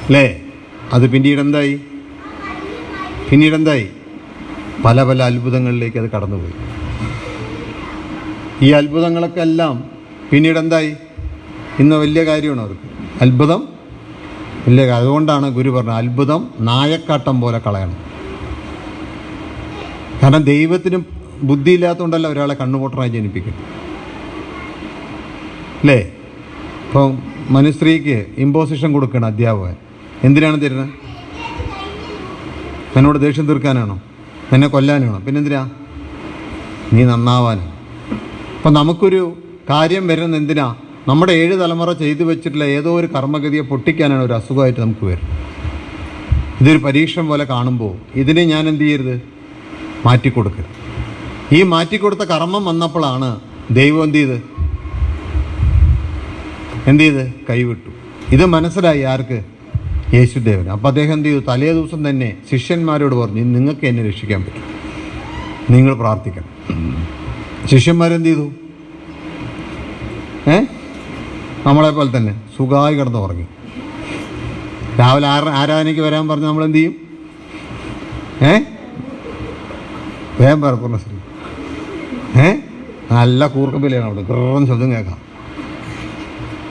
അല്ലേ? അത് പിന്നീട് എന്തായി? പല പല അത്ഭുതങ്ങളിലേക്ക് അത് കടന്നുപോയി. ഈ അത്ഭുതങ്ങളൊക്കെ എല്ലാം പിന്നീട് എന്തായി? ഇന്ന് വലിയ കാര്യമാണ് അവർക്ക് അത്ഭുതം, വലിയ കാര്യം. അതുകൊണ്ടാണ് ഗുരു പറഞ്ഞത്, അത്ഭുതം നായക്കാട്ടം പോലെ കളയണം. കാരണം ദൈവത്തിന് ബുദ്ധിയില്ലാത്തതുകൊണ്ടല്ല ഒരാളെ കണ്ണുപൊട്ടനായി ജനിപ്പിക്കും അല്ലേ? ഇപ്പോൾ മനുസ്ത്രീക്ക് ഇമ്പോസിഷൻ കൊടുക്കണം അധ്യാപകൻ. എന്തിനാണ് തരുന്നത്? എന്നോട് ദേഷ്യം തീർക്കാനാണോ? എന്നെ കൊല്ലാനാണോ? പിന്നെന്തിനാ? നീ നന്നാവാനാണ്. അപ്പം നമുക്കൊരു കാര്യം വരുന്നത് എന്തിനാ? നമ്മുടെ 7 തലമുറ ചെയ്തു വെച്ചിട്ടുള്ള ഏതോ ഒരു കർമ്മഗതിയെ പൊട്ടിക്കാനാണ് ഒരു അസുഖമായിട്ട് നമുക്ക് വരുന്നത്. ഇതൊരു പരീക്ഷണം പോലെ കാണുമ്പോൾ ഇതിനെ ഞാൻ എന്ത് ചെയ്യരുത്? മാറ്റിക്കൊടുക്കരുത്. ഈ മാറ്റിക്കൊടുത്ത കർമ്മം വന്നപ്പോഴാണ് ദൈവം എന്ത് ചെയ്ത്? കൈവിട്ടു. ഇത് മനസ്സിലായി ആർക്ക്? യേശുദേവന്. അപ്പം അദ്ദേഹം എന്ത് ചെയ്തു? തലേ ദിവസം തന്നെ ശിഷ്യന്മാരോട് പറഞ്ഞു, നിങ്ങൾക്ക് എന്നെ രക്ഷിക്കാൻ പറ്റും, നിങ്ങൾ പ്രാർത്ഥിക്കണം. ശിഷ്യന്മാരെന്ത് ചെയ്തു? നമ്മളെപ്പോലെ തന്നെ സുഖമായി കിടന്ന് ഉറങ്ങി. രാവിലെ ആരാധനയ്ക്ക് വരാൻ പറഞ്ഞ് നമ്മളെന്ത് ചെയ്യും? വേഗം പറ പൂർണ്ണശ്രീ. നല്ല കൂർക്കമ്പിലാണ് അവിടെ, കുറഞ്ഞ ശബ്ദം കേൾക്കാം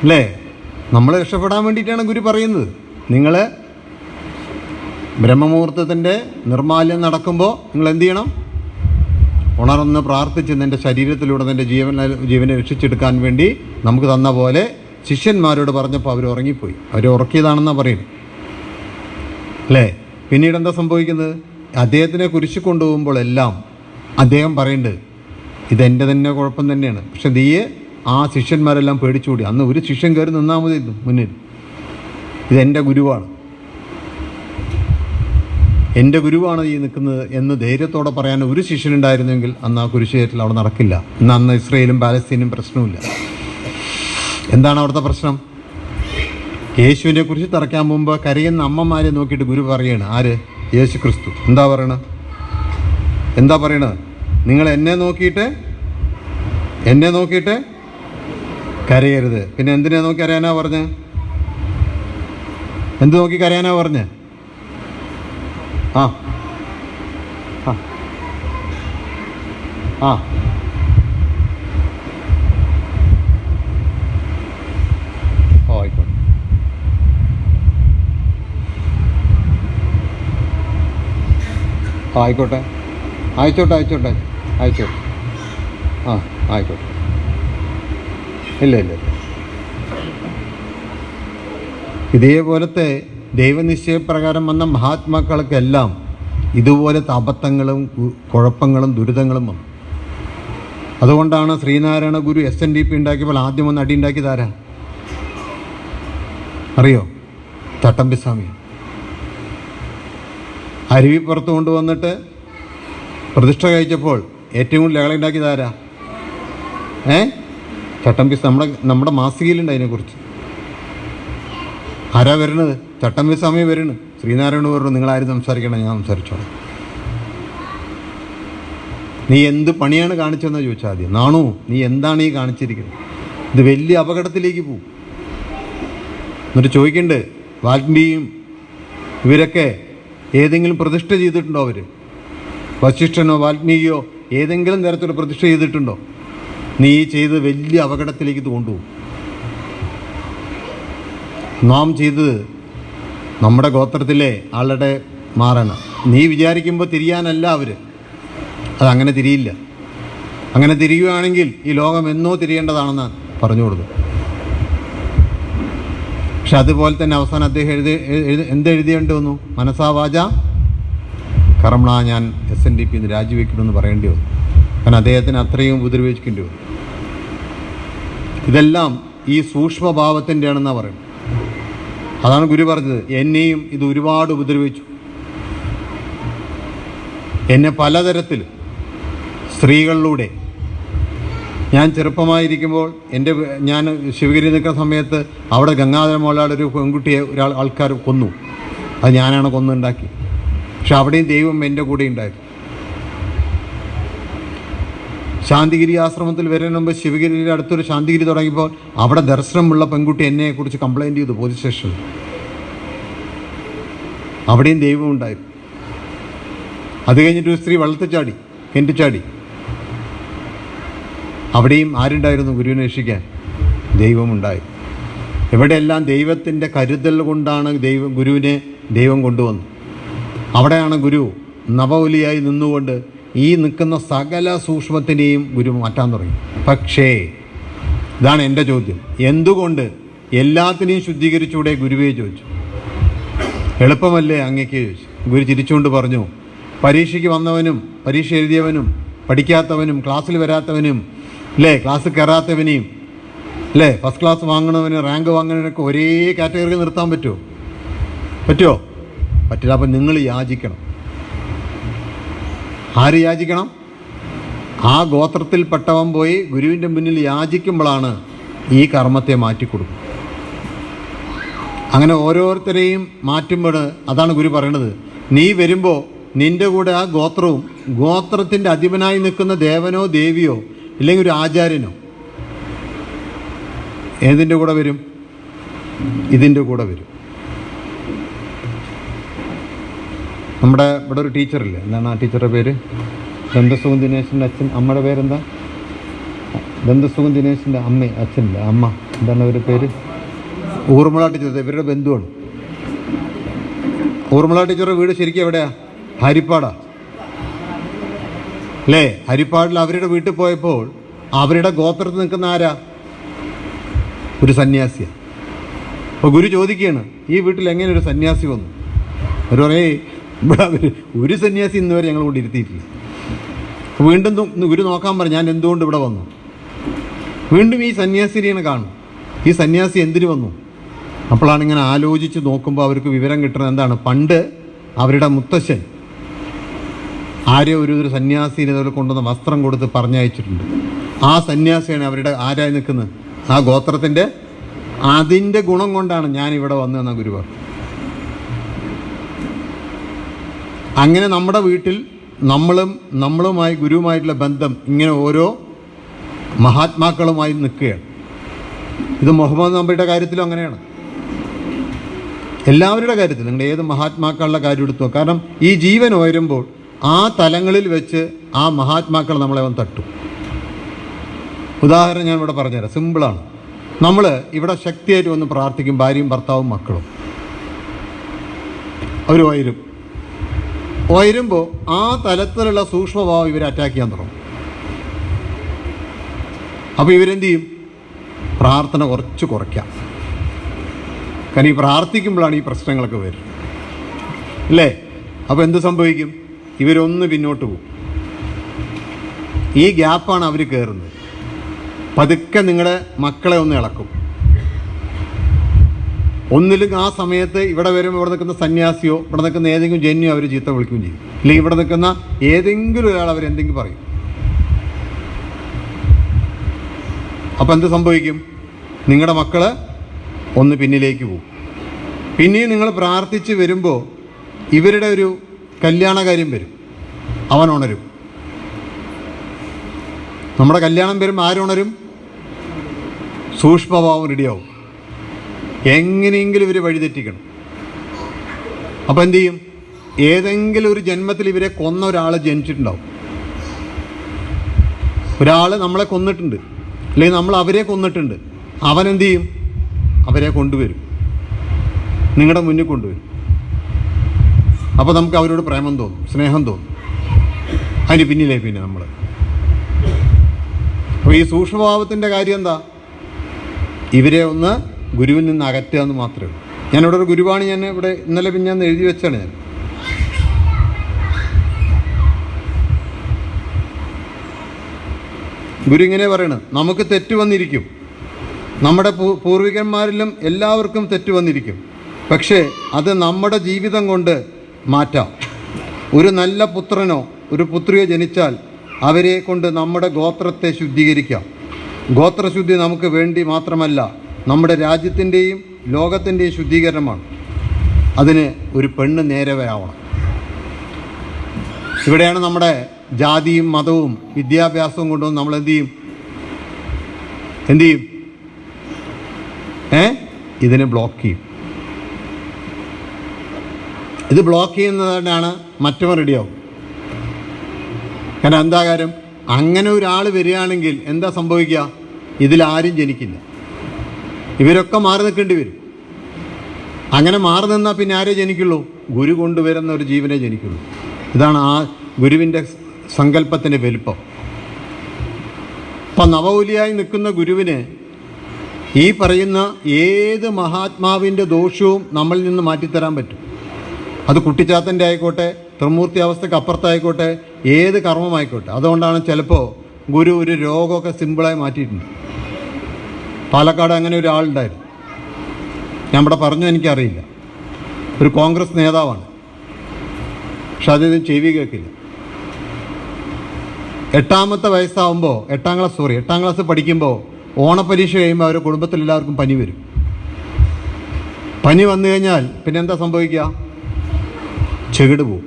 അല്ലേ? നമ്മൾ രക്ഷപ്പെടാൻ വേണ്ടിയിട്ടാണ് ഗുരു പറയുന്നത്. നിങ്ങൾ ബ്രഹ്മമുഹൂർത്തത്തിൻ്റെ നിർമ്മാല്യം നടക്കുമ്പോൾ നിങ്ങൾ എന്ത് ചെയ്യണം? ഉണർന്ന് പ്രാർത്ഥിച്ച് നിൻ്റെ ശരീരത്തിലൂടെ നിൻ്റെ ജീവനെ രക്ഷിച്ചെടുക്കാൻ വേണ്ടി നമുക്ക് തന്ന പോലെ ശിഷ്യന്മാരോട് പറഞ്ഞപ്പോൾ അവർ ഉറങ്ങിപ്പോയി. അവർ ഉറക്കിയതാണെന്നാണ് പറയുന്നത് അല്ലേ? പിന്നീട് എന്താ സംഭവിക്കുന്നത്? അദ്ദേഹത്തിനെ കുരിശിൽ കൊണ്ടുപോകുമ്പോഴെല്ലാം അദ്ദേഹം പറയുന്നുണ്ട്, ഇതെൻ്റെ തന്നെ കുഴപ്പം തന്നെയാണ്, പക്ഷെ നീ ആ ശിഷ്യന്മാരെല്ലാം പേടിച്ചുകൂടി. അന്ന് ഒരു ശിഷ്യൻ കയറി നിന്നാൽ മതി മുന്നിൽ, ഇതെൻ്റെ ഗുരുവാണ്, എൻ്റെ ഗുരുവാണ് ഈ നിൽക്കുന്നത് എന്ന് ധൈര്യത്തോടെ പറയാൻ ഒരു ശിഷ്യനുണ്ടായിരുന്നെങ്കിൽ അന്ന് ആ കുരിശുകയറ്റൽ അവിടെ നടക്കില്ല. അന്ന് ഇസ്രയേലും പാലസ്തീനും പ്രശ്നമില്ല. എന്താണ് അവിടുത്തെ പ്രശ്നം? യേശുവിനെ കുറിച്ച് തറയ്ക്കാൻ മുമ്പ് കരയുന്ന അമ്മമാരെ നോക്കിയിട്ട് ഗുരു പറയാണ്, ആര്? യേശു ക്രിസ്തു. എന്താ പറയണത്? നിങ്ങൾ എന്നെ നോക്കിയിട്ട് കരയരുത്. പിന്നെ എന്തിനെ നോക്കി കരയാനാ പറഞ്ഞ്? എന്ത് നോക്കി കരയാനാ പറഞ്ഞ്? ആ ആ ആ ഓ ആയിക്കോട്ടെ. ആയിക്കോട്ടെ. ആ ആയിക്കോട്ടെ. ഇല്ല. ഇതേപോലത്തെ ദൈവനിശ്ചയപ്രകാരം വന്ന മഹാത്മാക്കൾക്കെല്ലാം ഇതുപോലത്തെ അബദ്ധങ്ങളും കുഴപ്പങ്ങളും ദുരിതങ്ങളും വന്നു. അതുകൊണ്ടാണ് ശ്രീനാരായണ ഗുരു SNDP ഉണ്ടാക്കിയപ്പോൾ ആദ്യം വന്ന് അടി ഉണ്ടാക്കിയതാരാ അറിയോ? ചട്ടമ്പിസ്വാമി. അരുവിപ്പുറത്ത് കൊണ്ടുവന്നിട്ട് പ്രതിഷ്ഠ കഴിച്ചപ്പോൾ ഏറ്റവും കൂടുതൽ ലഹള ഉണ്ടാക്കിയതാരാ? ചട്ടമ്പിസ്വാമി. നമ്മുടെ മാസികയിലുണ്ട് അതിനെക്കുറിച്ച്. ആരാ വരുന്നത്? ചട്ടമ്പിസ്വാമി വരുന്നു. ശ്രീനാരായണ പറഞ്ഞു, നിങ്ങളാരും സംസാരിക്കണം, ഞാൻ സംസാരിച്ചോളാം. നീ എന്ത് പണിയാണ് കാണിച്ചതെന്ന് ചോദിച്ചാൽ ആദ്യം. നാണു, നീ എന്താണ് ഈ കാണിച്ചിരിക്കുന്നത്? ഇത് വലിയ അപകടത്തിലേക്ക് പോകും. എന്നിട്ട് ചോദിക്കണ്ട്, വാൽമീകിയും ഇവരൊക്കെ ഏതെങ്കിലും പ്രതിഷ്ഠ ചെയ്തിട്ടുണ്ടോ? അവർ വശിഷ്ഠനോ വാൽമീകിയോ ഏതെങ്കിലും തരത്തിലുള്ള പ്രതിഷ്ഠ ചെയ്തിട്ടുണ്ടോ? നീ ചെയ്ത് വലിയ അപകടത്തിലേക്ക് ഇത് കൊണ്ടുപോകും. നാം ചെയ്തത് നമ്മുടെ ഗോത്രത്തിലെ ആളുടെ മാറണം. നീ വിചാരിക്കുമ്പോൾ തിരിയാനല്ല അവർ. അതങ്ങനെ തിരിയില്ല. അങ്ങനെ തിരിയുകയാണെങ്കിൽ ഈ ലോകം എന്നോ തിരിയേണ്ടതാണെന്ന് പറഞ്ഞു കൊടുത്തു. പക്ഷെ അതുപോലെ തന്നെ അവസാനം അദ്ദേഹം എന്തെഴുതിയേണ്ടി വന്നു? മനസാ വാച കർമ്മണ ഞാൻ SNDP രാജിവെക്കണമെന്ന് പറയേണ്ടി വന്നു. കാരണം അദ്ദേഹത്തിന് അത്രയും ഉപദ്രവിക്കേണ്ടി വന്നു. ഇതെല്ലാം ഈ സൂക്ഷ്മഭാവത്തിൻ്റെ ആണെന്നാണ് പറയുന്നത്. അതാണ് ഗുരു പറഞ്ഞത്, എന്നെയും ഇത് ഒരുപാട് ഉപദ്രവിച്ചു. എന്നെ പലതരത്തിൽ സ്ത്രീകളിലൂടെ. ഞാൻ ചെറുപ്പമായിരിക്കുമ്പോൾ ഞാൻ ശിവഗിരി നിൽക്കുന്ന സമയത്ത് അവിടെ ഗംഗാധര മോളാട് ഒരു പെൺകുട്ടിയെ ആൾക്കാർ കൊന്നു. അത് ഞാനാണ് കൊന്നുണ്ടാക്കി. പക്ഷെ അവിടെയും ദൈവം എൻ്റെ കൂടെ ഉണ്ടായിരുന്നു. ശാന്തിഗിരി ആശ്രമത്തിൽ വരുന്ന മുമ്പ് ശിവഗിരിയുടെ അടുത്തൊരു ശാന്തിഗിരി തുടങ്ങിയപ്പോൾ അവിടെ ദർശനമുള്ള പെൺകുട്ടി എന്നെക്കുറിച്ച് കംപ്ലൈൻറ്റ് ചെയ്തു പോലീസ് സ്റ്റേഷനിൽ. അവിടെയും ദൈവം ഉണ്ടായിരുന്നു. അത് കഴിഞ്ഞിട്ട് ഒരു സ്ത്രീ വെള്ളത്തിൽ കിണറ്റിച്ചാടി. അവിടെയും ആരുണ്ടായിരുന്നു? ഗുരുവിനെ രക്ഷിക്കാൻ ദൈവമുണ്ടായി. എവിടെയെല്ലാം ദൈവത്തിൻ്റെ കരുതൽ കൊണ്ടാണ് ഗുരുവിനെ ദൈവം കൊണ്ടുവന്നു. അവിടെയാണ് ഗുരു നവൊലിയായി നിന്നുകൊണ്ട് ഈ നിൽക്കുന്ന സകല സൂക്ഷ്മത്തിനെയും ഗുരു മാറ്റാൻ തുടങ്ങി. പക്ഷേ ഇതാണ് എൻ്റെ ചോദ്യം, എന്തുകൊണ്ട് എല്ലാത്തിനെയും ശുദ്ധീകരിച്ചൂടെ ഗുരുവേ ചോദിച്ചു. എളുപ്പമല്ലേ അങ്ങേക്ക് ചോദിച്ചു. ഗുരു ചിരിച്ചുകൊണ്ട് പറഞ്ഞു, പരീക്ഷയ്ക്ക് വന്നവനും പരീക്ഷ എഴുതിയവനും പഠിക്കാത്തവനും ക്ലാസ്സിൽ വരാത്തവനും ക്ലാസ്സിൽ കയറാത്തവനെയും ഫസ്റ്റ് ക്ലാസ് വാങ്ങണവനും റാങ്ക് വാങ്ങണവനൊക്കെ ഒരേ കാറ്റഗറിയിൽ നിർത്താൻ പറ്റുമോ? പറ്റില്ല. അപ്പം നിങ്ങൾ യാചിക്കണം. ആര് യാചിക്കണം? ആ ഗോത്രത്തിൽപ്പെട്ടവൻ പോയി ഗുരുവിൻ്റെ മുന്നിൽ യാചിക്കുമ്പോഴാണ് ഈ കർമ്മത്തെ മാറ്റിക്കൊടുക്കും. അങ്ങനെ ഓരോരുത്തരെയും മാറ്റുമ്പോൾ അതാണ് ഗുരു പറയണത്, നീ വരുമ്പോൾ നിൻ്റെ കൂടെ ആ ഗോത്രവും ഗോത്രത്തിൻ്റെ അധിപനായി നിൽക്കുന്ന ദേവനോ ദേവിയോ ഇല്ലെങ്കിൽ ഒരു ആചാര്യനോ ഏതിൻ്റെ കൂടെ വരും? ഇതിൻ്റെ കൂടെ വരും. നമ്മുടെ ഇവിടെ ഒരു ടീച്ചറില്ലേ, എന്താണ് ആ ടീച്ചറുടെ പേര്? ദന്തസുഖം ദിനേശൻ്റെ അച്ഛൻ. അമ്മയുടെ പേരെന്താ? ദന്തസുഖം ദിനേശൻ്റെ അച്ഛൻ്റെ അമ്മ എന്താണ് അവരുടെ പേര്? ഊർമിള ടീച്ചർ. ഇവരുടെ ബന്ധുവാണ്. ഊർമിള ടീച്ചറുടെ വീട് ശരിക്കും എവിടെയാ? ഹരിപ്പാടാ ഹരിപ്പാടിൽ അവരുടെ വീട്ടിൽ പോയപ്പോൾ അവരുടെ ഗോത്രത്തിൽ നിൽക്കുന്ന ആരാ? ഒരു സന്യാസിയാണ്. അപ്പോൾ ഗുരു ചോദിക്കുകയാണ്, ഈ വീട്ടിൽ എങ്ങനെ ഒരു സന്യാസി വന്നു? അവർ പറയേ, ഇവിടെ ഒരു സന്യാസി ഇന്ന് വരെ ഞങ്ങൾ കൊണ്ട് ഇരുത്തിയിട്ടില്ല. വീണ്ടും ഗുരു നോക്കാൻ പറഞ്ഞു, ഞാൻ എന്തുകൊണ്ട് ഇവിടെ വന്നു? വീണ്ടും ഈ സന്യാസിനിയെ കാണും. ഈ സന്യാസി എന്തിനു വന്നു? അപ്പോഴാണ് ഇങ്ങനെ ആലോചിച്ച് നോക്കുമ്പോൾ അവർക്ക് വിവരം കിട്ടുന്നത് എന്താണ്, പണ്ട് അവരുടെ മുത്തശ്ശൻ ആരെയോ ഒരു സന്യാസിനെ അതുപോലെ കൊണ്ടുവന്ന് വസ്ത്രം കൊടുത്ത് പറഞ്ഞയച്ചിട്ടുണ്ട്. ആ സന്യാസിയാണ് അവരുടെ ആരായി നിൽക്കുന്നത്, ആ ഗോത്രത്തിൻ്റെ. അതിൻ്റെ ഗുണം കൊണ്ടാണ് ഞാനിവിടെ വന്നതെന്ന ഗുരു പറഞ്ഞു. അങ്ങനെ നമ്മുടെ വീട്ടിൽ നമ്മളുമായി ഗുരുവുമായിട്ടുള്ള ബന്ധം ഇങ്ങനെ ഓരോ മഹാത്മാക്കളുമായി നിൽക്കുകയാണ്. ഇത് മുഹമ്മദ് നബിയുടെ കാര്യത്തിലും അങ്ങനെയാണ്, എല്ലാവരുടെ കാര്യത്തിൽ. നിങ്ങളുടെ ഏത് മഹാത്മാക്കളുടെ കാര്യം എടുത്തു. കാരണം ഈ ജീവൻ ഉയരുമ്പോൾ ആ തലങ്ങളിൽ വെച്ച് ആ മഹാത്മാക്കൾ നമ്മളെ വന്ന് തട്ടും. ഉദാഹരണം ഞാൻ ഇവിടെ പറഞ്ഞുതരാം, സിമ്പിളാണ്. നമ്മൾ ഇവിടെ ശക്തിയായിട്ട് വന്ന് പ്രാർത്ഥിക്കും, ഭാര്യയും ഭർത്താവും മക്കളും. അവർ ഉയരുമ്പോൾ ആ തലത്തിലുള്ള സൂക്ഷ്മഭാവം ഇവരെ അറ്റാക്ക് ചെയ്യാൻ തുടങ്ങും. അപ്പോൾ ഇവരെന്ത് ചെയ്യും? പ്രാർത്ഥന കുറയ്ക്കാം. കാരണം ഈ പ്രാർത്ഥിക്കുമ്പോഴാണ് ഈ പ്രശ്നങ്ങളൊക്കെ വരുന്നത്, അല്ലേ? അപ്പോൾ എന്ത് സംഭവിക്കും? ഇവരൊന്ന് പിന്നോട്ട് പോകും. ഈ ഗ്യാപ്പാണ് അവർ കയറുന്നത്. പതുക്കെ നിങ്ങളുടെ മക്കളെ ഒന്ന് ഇളക്കും. ഒന്നിലും ആ സമയത്ത് ഇവിടെ വരുമ്പോൾ ഇവിടെ നിൽക്കുന്ന സന്യാസിയോ ഇവിടെ നിൽക്കുന്ന ഏതെങ്കിലും ജന്യോ അവർ ചീത്ത വിളിക്കുകയും ചെയ്യും. അല്ലെങ്കിൽ ഇവിടെ നിൽക്കുന്ന ഏതെങ്കിലും ഒരാൾ അവരെന്തെങ്കിലും പറയും. അപ്പം എന്ത് സംഭവിക്കും? നിങ്ങളുടെ മക്കൾ ഒന്ന് പിന്നിലേക്ക് പോകും. പിന്നെയും നിങ്ങൾ പ്രാർത്ഥിച്ച് വരുമ്പോൾ ഇവരുടെ ഒരു കല്യാണ കാര്യം വരും, അവൻ ഉണരും. നമ്മുടെ കല്യാണം വരുമ്പോൾ ആരുണരും? സൂക്ഷ്മഭാവം റെഡിയാവും. എങ്ങനെയെങ്കിലും ഇവർ വഴിതെറ്റിക്കണം. അപ്പം എന്തു ചെയ്യും? ഏതെങ്കിലും ഒരു ജന്മത്തിൽ ഇവരെ കൊന്ന ഒരാൾ ജനിച്ചിട്ടുണ്ടാവും. ഒരാൾ നമ്മളെ കൊന്നിട്ടുണ്ട്, അല്ലെങ്കിൽ നമ്മൾ അവരെ കൊന്നിട്ടുണ്ട്. അവൻ എന്തു ചെയ്യും? അവരെ കൊണ്ടുവരും, നിങ്ങളുടെ മുന്നിൽ കൊണ്ടുവരും. അപ്പോൾ നമുക്ക് അവരോട് പ്രേമം തോന്നും, സ്നേഹം തോന്നും. അതിന് പിന്നെ നമ്മൾ. അപ്പോൾ ഈ സൂക്ഷ്മഭാവത്തിൻ്റെ കാര്യം എന്താ? ഇവരെ ഒന്ന് ഗുരുവിൽ നിന്ന് അകറ്റുക എന്ന് മാത്രമേ ഉള്ളൂ. ഞാനിവിടെ ഒരു ഗുരുവാണ്, ഞാൻ ഇവിടെ ഇന്നലെ പിന്നെ എഴുതി വെച്ചാണ് ഞാൻ. ഗുരു ഇങ്ങനെ പറയണത്, നമുക്ക് തെറ്റ് വന്നിരിക്കും, നമ്മുടെ പൂർവികന്മാരിലും എല്ലാവർക്കും തെറ്റ് വന്നിരിക്കും. പക്ഷേ അത് നമ്മുടെ ജീവിതം കൊണ്ട് മാറ്റാം. ഒരു നല്ല പുത്രനോ ഒരു പുത്രിയോ ജനിച്ചാൽ അവരെ കൊണ്ട് നമ്മുടെ ഗോത്രത്തെ ശുദ്ധീകരിക്കാം. ഗോത്രശുദ്ധി നമുക്ക് വേണ്ടി മാത്രമല്ല, നമ്മുടെ രാജ്യത്തിൻ്റെയും ലോകത്തിൻ്റെയും ശുദ്ധീകരണമാണ്. അതിന് ഒരു പെണ്ണ് നേരവരാവണം. ഇവിടെയാണ് നമ്മുടെ ജാതിയും മതവും വിദ്യാഭ്യാസവും കൊണ്ടുവന്ന് നമ്മൾ എന്തു ചെയ്യും? ഇതിനെ ബ്ലോക്ക് ചെയ്യും. ഇത് ബ്ലോക്ക് ചെയ്യുന്നതാണ് മറ്റവൻ റെഡിയാവും. കാരണം എന്താ കാര്യം? അങ്ങനെ ഒരാൾ വരികയാണെങ്കിൽ എന്താ സംഭവിക്കുക? ഇതിലാരും ജനിക്കില്ല, ഇവരൊക്കെ മാറി നിൽക്കേണ്ടി വരും. അങ്ങനെ മാറി നിന്നാൽ പിന്നെ ആരേ ജനിക്കുള്ളൂ? ഗുരു കൊണ്ടുവരുന്ന ഒരു ജീവനെ ജനിക്കുള്ളൂ. ഇതാണ് ആ ഗുരുവിൻ്റെ സങ്കല്പത്തിൻ്റെ വലുപ്പം. അപ്പം നവൗലിയായി നിൽക്കുന്ന ഗുരുവിന് ഈ പറയുന്ന ഏത് മഹാത്മാവിൻ്റെ ദോഷവും നമ്മളിൽ നിന്ന് മാറ്റിത്തരാൻ പറ്റും. അത് കുട്ടിച്ചാത്തൻ്റെ ആയിക്കോട്ടെ, ത്രിമൂർത്തി അവസ്ഥയ്ക്ക് അപ്പുറത്തായിക്കോട്ടെ, ഏത് കർമ്മമായിക്കോട്ടെ. അതുകൊണ്ടാണ് ചിലപ്പോൾ ഗുരു ഒരു രോഗമൊക്കെ സിമ്പിളായി മാറ്റിയിട്ടുണ്ട്. പാലക്കാട് അങ്ങനെ ഒരാളുണ്ടായിരുന്നു, ഞാൻ ഇവിടെ പറഞ്ഞു, എനിക്കറിയില്ല. ഒരു കോൺഗ്രസ് നേതാവാണ്, പക്ഷെ അത് ചെവി കേൾക്കില്ല. 8ാമത്തെ വയസ്സാവുമ്പോൾ 8ാം ക്ലാസ് പഠിക്കുമ്പോൾ ഓണപ്പരീക്ഷ കഴിയുമ്പോൾ അവരുടെ കുടുംബത്തിലെല്ലാവർക്കും പനി വരും. പനി വന്നു കഴിഞ്ഞാൽ പിന്നെ എന്താ സംഭവിക്കുക? ചെകിട് പോവും.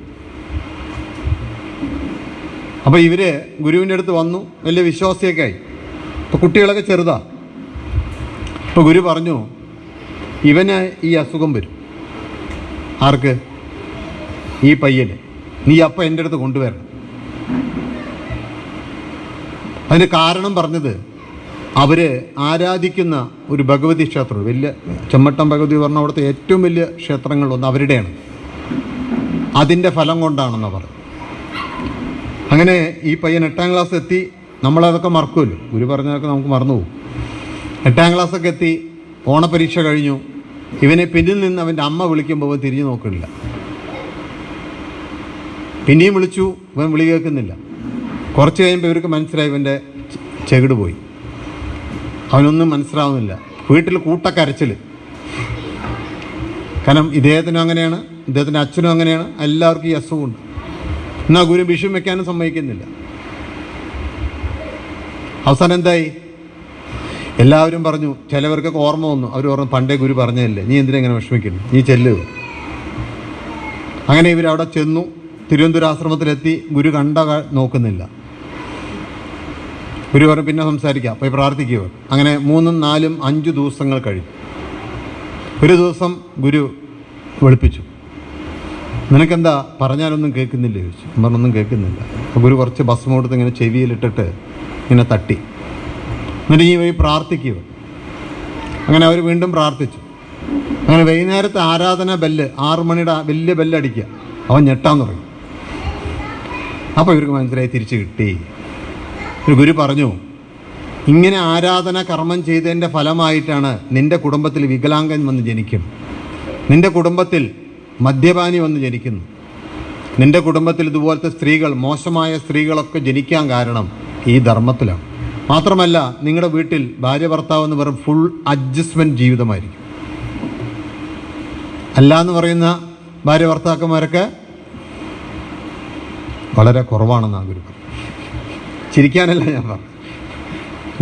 അപ്പോൾ ഇവർ ഗുരുവിൻ്റെ അടുത്ത് വന്നു, വലിയ വിശ്വാസിയൊക്കെ ആയി. അപ്പോൾ കുട്ടികളൊക്കെ ചെറുതാ. അപ്പോൾ ഗുരു പറഞ്ഞു, ഇവന് ഈ അസുഖം വരും. ആർക്ക്? ഈ പയ്യന്. നീ അപ്പം എൻ്റെ അടുത്ത് കൊണ്ടുവരണം. അതിന് കാരണം പറഞ്ഞത്, അവർ ആരാധിക്കുന്ന ഒരു ഭഗവതി ക്ഷേത്രം, വലിയ ചെമ്മട്ടം ഭഗവതി പറഞ്ഞ അവിടുത്തെ ഏറ്റവും വലിയ ക്ഷേത്രങ്ങളിലൊന്ന് അവരുടെയാണ്. അതിൻ്റെ ഫലം കൊണ്ടാണെന്ന് പറഞ്ഞു. അങ്ങനെ ഈ പയ്യൻ 8ാം ക്ലാസ് എത്തി. നമ്മളതൊക്കെ മറക്കുമല്ലോ, ഗുരു പറഞ്ഞതൊക്കെ നമുക്ക് മറന്നുപോകും. 8ാം ക്ലാസ്സൊക്കെ എത്തി, ഓണപരീക്ഷ കഴിഞ്ഞു. ഇവനെ പിന്നിൽ നിന്ന് അവൻ്റെ അമ്മ വിളിക്കുമ്പോൾ തിരിഞ്ഞു നോക്കണില്ല. പിന്നെയും വിളിച്ചു, ഇവൻ വിളി കേൾക്കുന്നില്ല. കുറച്ച് കഴിയുമ്പോൾ ഇവർക്ക് മനസ്സിലായി ഇവൻ്റെ ചെകിട് പോയി. അവനൊന്നും മനസ്സിലാവുന്നില്ല. വീട്ടിൽ കൂട്ടക്കരച്ചിൽ. കാരണം ഇദ്ദേഹത്തിനും അങ്ങനെയാണ്, ഇദ്ദേഹത്തിൻ്റെ അച്ഛനും അങ്ങനെയാണ്, എല്ലാവർക്കും ഈ അസുഖമുണ്ട്. എന്നാൽ ഗുരു വിഷം വെക്കാനും സമ്മതിക്കുന്നില്ല. അവസാനം എന്തായി? എല്ലാവരും പറഞ്ഞു, ചിലവർക്കൊക്കെ ഓർമ്മ വന്നു. അവർ പറഞ്ഞു, പണ്ടേ ഗുരു പറഞ്ഞതല്ലേ, നീ എന്തിനാ ഇങ്ങനെ വിഷമിക്കുന്നു, നീ ചെല്ലുക. അങ്ങനെ ഇവരവിടെ ചെന്നു. തിരുവനന്തപുരം ആശ്രമത്തിലെത്തി. ഗുരു നോക്കുന്നില്ല. ഗുരു പറഞ്ഞു, പിന്നെ സംസാരിക്കാം, പോയി പ്രാർത്ഥിക്കുക. അങ്ങനെ 3, 4, 5 ദിവസങ്ങൾ കഴിഞ്ഞു. ഒരു ദിവസം ഗുരു വിളിപ്പിച്ചു. നിനക്കെന്താ, പറഞ്ഞാലൊന്നും കേൾക്കുന്നില്ല ചോദിച്ചു. പറഞ്ഞൊന്നും കേൾക്കുന്നില്ല. അപ്പോൾ ഗുരു കുറച്ച് ഭസ്മം കൊടുത്ത് ഇങ്ങനെ ചെവിയിലിട്ടിട്ട് ഇങ്ങനെ തട്ടി. എന്നിട്ട് ഈ പോയി പ്രാർത്ഥിക്കുക. അങ്ങനെ അവർ വീണ്ടും പ്രാർത്ഥിച്ചു. അങ്ങനെ വൈകുന്നേരത്തെ ആരാധന ബെല്ല് 6 മണിയുടെ വലിയ ബെല്ലടിക്കുക. അവൻ ഞെട്ടാൻ തുടങ്ങി. അപ്പോൾ ഇവർക്ക് മനസ്സിലായി തിരിച്ചു കിട്ടി. ഒരു ഗുരു പറഞ്ഞു, ഇങ്ങനെ ആരാധന കർമ്മം ചെയ്തതിൻ്റെ ഫലമായിട്ടാണ് നിൻ്റെ കുടുംബത്തിൽ വികലാംഗൻ വന്ന് ജനിക്കും, നിൻ്റെ കുടുംബത്തിൽ മദ്യപാനി വന്ന് ജനിക്കുന്നു, നിൻ്റെ കുടുംബത്തിൽ ഇതുപോലത്തെ സ്ത്രീകൾ, മോശമായ സ്ത്രീകളൊക്കെ ജനിക്കാൻ കാരണം ഈ ധർമ്മത്തിലാണ്. മാത്രമല്ല നിങ്ങളുടെ വീട്ടിൽ ഭാര്യ ഭർത്താവ് എന്ന് വെറും ഫുൾ അഡ്ജസ്റ്റ്മെൻറ്റ് ജീവിതമായിരിക്കും. അല്ല എന്ന് പറയുന്ന ഭാര്യ ഭർത്താക്കന്മാരൊക്കെ വളരെ കുറവാണെന്നാണ് ഗുരു പറഞ്ഞു. ചിരിക്കാനല്ല ഞാൻ പറഞ്ഞു.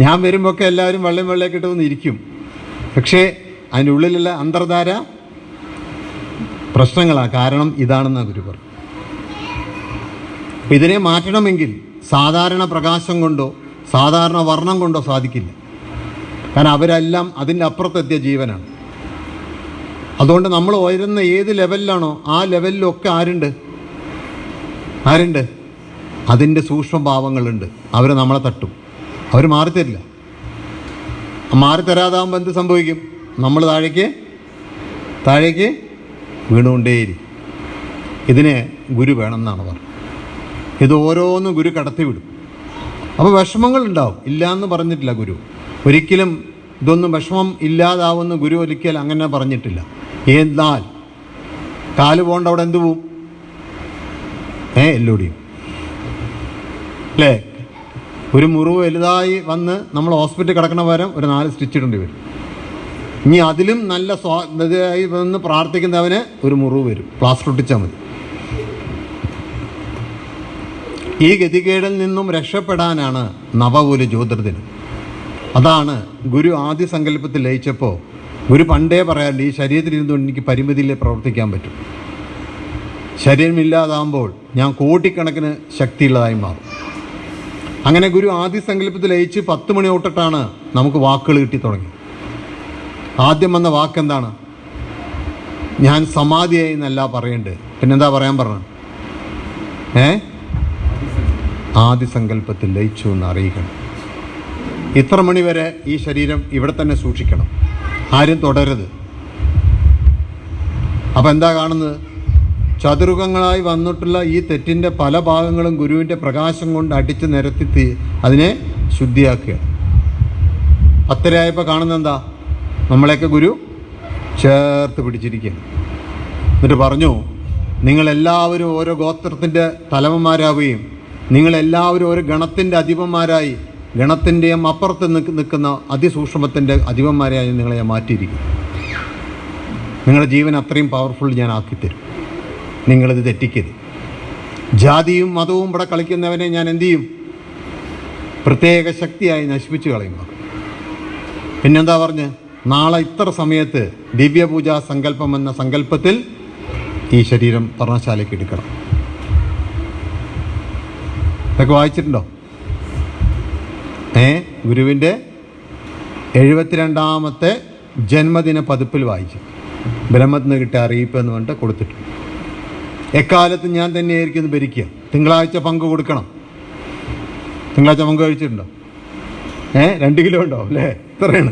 ഞാൻ വരുമ്പോഴൊക്കെ എല്ലാവരും വെള്ളയൊക്കെ ഇട്ട് വന്ന് ഇരിക്കും. പക്ഷേ അതിൻ്റെ ഉള്ളിലുള്ള അന്തർധാര പ്രശ്നങ്ങളാണ്. കാരണം ഇതാണെന്നാണ് ഗുരു പറഞ്ഞു. അപ്പം ഇതിനെ മാറ്റണമെങ്കിൽ സാധാരണ പ്രകാശം കൊണ്ടോ സാധാരണ വർണ്ണം കൊണ്ടോ സാധിക്കില്ല. കാരണം അവരെല്ലാം അതിൻ്റെ അപ്പുറത്തെത്തിയ ജീവനാണ്. അതുകൊണ്ട് നമ്മൾ ഉയരുന്ന ഏത് ലെവലിലാണോ ആ ലെവലിലൊക്കെ ആരുണ്ട്? അതിൻ്റെ സൂക്ഷ്മഭാവങ്ങളുണ്ട്. അവർ നമ്മളെ തട്ടും. അവർ മാറിത്തരില്ല. മാറിത്തരാതാകുമ്പോൾ എന്ത് സംഭവിക്കും? നമ്മൾ താഴേക്ക് വീണുകൊണ്ടേയിരിക്കും. ഇതിന് ഗുരു വേണമെന്നാണ് പറഞ്ഞത്. ഇത് ഓരോന്നും ഗുരു കടത്തിവിടും. അപ്പോൾ വിഷമങ്ങളുണ്ടാവും, ഇല്ല എന്ന് പറഞ്ഞിട്ടില്ല ഗുരു. ഒരിക്കലും ഇതൊന്നും വിഷമം ഇല്ലാതാവുമെന്ന് ഗുരു ഒരിക്കൽ അങ്ങനെ പറഞ്ഞിട്ടില്ല. എന്നാൽ കാല് പോകേണ്ട അവിടെ എന്ത് പോവും? എല്ലോടിയും അല്ലേ? ഒരു മുറിവ് വലുതായി വന്ന് നമ്മൾ ഹോസ്പിറ്റലിൽ കിടക്കണ പകരം ഒരു 4 സ്റ്റിച്ച് ഇടേണ്ടി വരും. ഇനി അതിലും നല്ല ഇതായി വന്ന് പ്രാർത്ഥിക്കുന്നവന് ഒരു മുറിവ് വരും, പ്ലാസ്റ്റർ ഒട്ടിച്ചാൽ മതി. ഈ ഗതികേടിൽ നിന്നും രക്ഷപ്പെടാനാണ് നവകൂല ജ്യോതിർദിനം. അതാണ് ഗുരു ആദ്യ സങ്കല്പത്തിൽ ലയിച്ചപ്പോൾ ഗുരു പണ്ടേ പറയാറുണ്ട്, ഈ ശരീരത്തിലിരുന്നുകൊണ്ട് എനിക്ക് പരിമിതിയിലേ പ്രവർത്തിക്കാൻ പറ്റും. ശരീരമില്ലാതാകുമ്പോൾ ഞാൻ കോടിക്കണക്കിന് ശക്തിയുള്ളതായി മാറും. അങ്ങനെ ഗുരു ആദ്യ സങ്കല്പത്തിൽ ലയിച്ച് 10 മണി തൊട്ടിട്ടാണ് നമുക്ക് വാക്കുകൾ കിട്ടി തുടങ്ങി. ആദ്യം വന്ന വാക്കെന്താണ്? ഞാൻ സമാധിയായി എന്നല്ല പറയേണ്ടത്. പിന്നെന്താ പറയാൻ പറഞ്ഞത്? ആദ്യ സങ്കല്പത്തിൽ ലയിച്ചു എന്ന് അറിയിക്കണം. ഇത്ര മണി വരെ ഈ ശരീരം ഇവിടെ തന്നെ സൂക്ഷിക്കണം, ആരും തുടരുത്. അപ്പം എന്താ കാണുന്നത്? ചതുർഗങ്ങളായി വന്നിട്ടുള്ള ഈ തെറ്റിൻ്റെ പല ഭാഗങ്ങളും ഗുരുവിൻ്റെ പ്രകാശം കൊണ്ട് അടിച്ച് നിരത്തി അതിനെ ശുദ്ധിയാക്കുക. 10 കാണുന്ന എന്താ? നമ്മളെയൊക്കെ ഗുരു ചേർത്ത് പിടിച്ചിരിക്കുകയാണ്. എന്നിട്ട് പറഞ്ഞു, നിങ്ങളെല്ലാവരും ഓരോ ഗോത്രത്തിൻ്റെ തലവന്മാരാവുകയും നിങ്ങളെല്ലാവരും ഒരു ഗണത്തിൻ്റെ അധിപന്മാരായി, ഗണത്തിൻ്റെയും അപ്പുറത്ത് നിൽക്കുന്ന അതിസൂക്ഷ്മത്തിൻ്റെ അധിപന്മാരായി നിങ്ങളെ ഞാൻ മാറ്റിയിരിക്കും. നിങ്ങളുടെ ജീവൻ അത്രയും പവർഫുൾ ഞാൻ ആക്കിത്തരും. നിങ്ങളിത് തെറ്റിക്കരുത്. ജാതിയും മതവും ഇവിടെ കളിക്കുന്നവനെ ഞാൻ എന്തു ചെയ്യും? പ്രത്യേക ശക്തിയായി നശിപ്പിച്ചു കളയുമ്പോൾ. പിന്നെന്താ പറഞ്ഞ്? നാളെ ഇത്ര സമയത്ത് ദിവ്യപൂജാ സങ്കല്പം എന്ന സങ്കല്പത്തിൽ ഈ ശരീരം പർണശാലയ്ക്ക് എടുക്കണം. ഇതൊക്കെ വായിച്ചിട്ടുണ്ടോ? ഗുരുവിൻ്റെ 72ാമത്തെ ജന്മദിന പതിപ്പിൽ വായിച്ചു. ബ്രഹ്മത്തിന് കിട്ടിയ അറിയിപ്പ് എന്ന് പറഞ്ഞിട്ട് കൊടുത്തിട്ടു. എക്കാലത്ത് ഞാൻ തന്നെയായിരിക്കും ഇത് ഭരിക്കുക. തിങ്കളാഴ്ച പങ്ക് കൊടുക്കണം. തിങ്കളാഴ്ച പങ്ക് കഴിച്ചിട്ടുണ്ടോ? 2 കിലോ ഉണ്ടോ അല്ലേ? ഇത്രയാണ്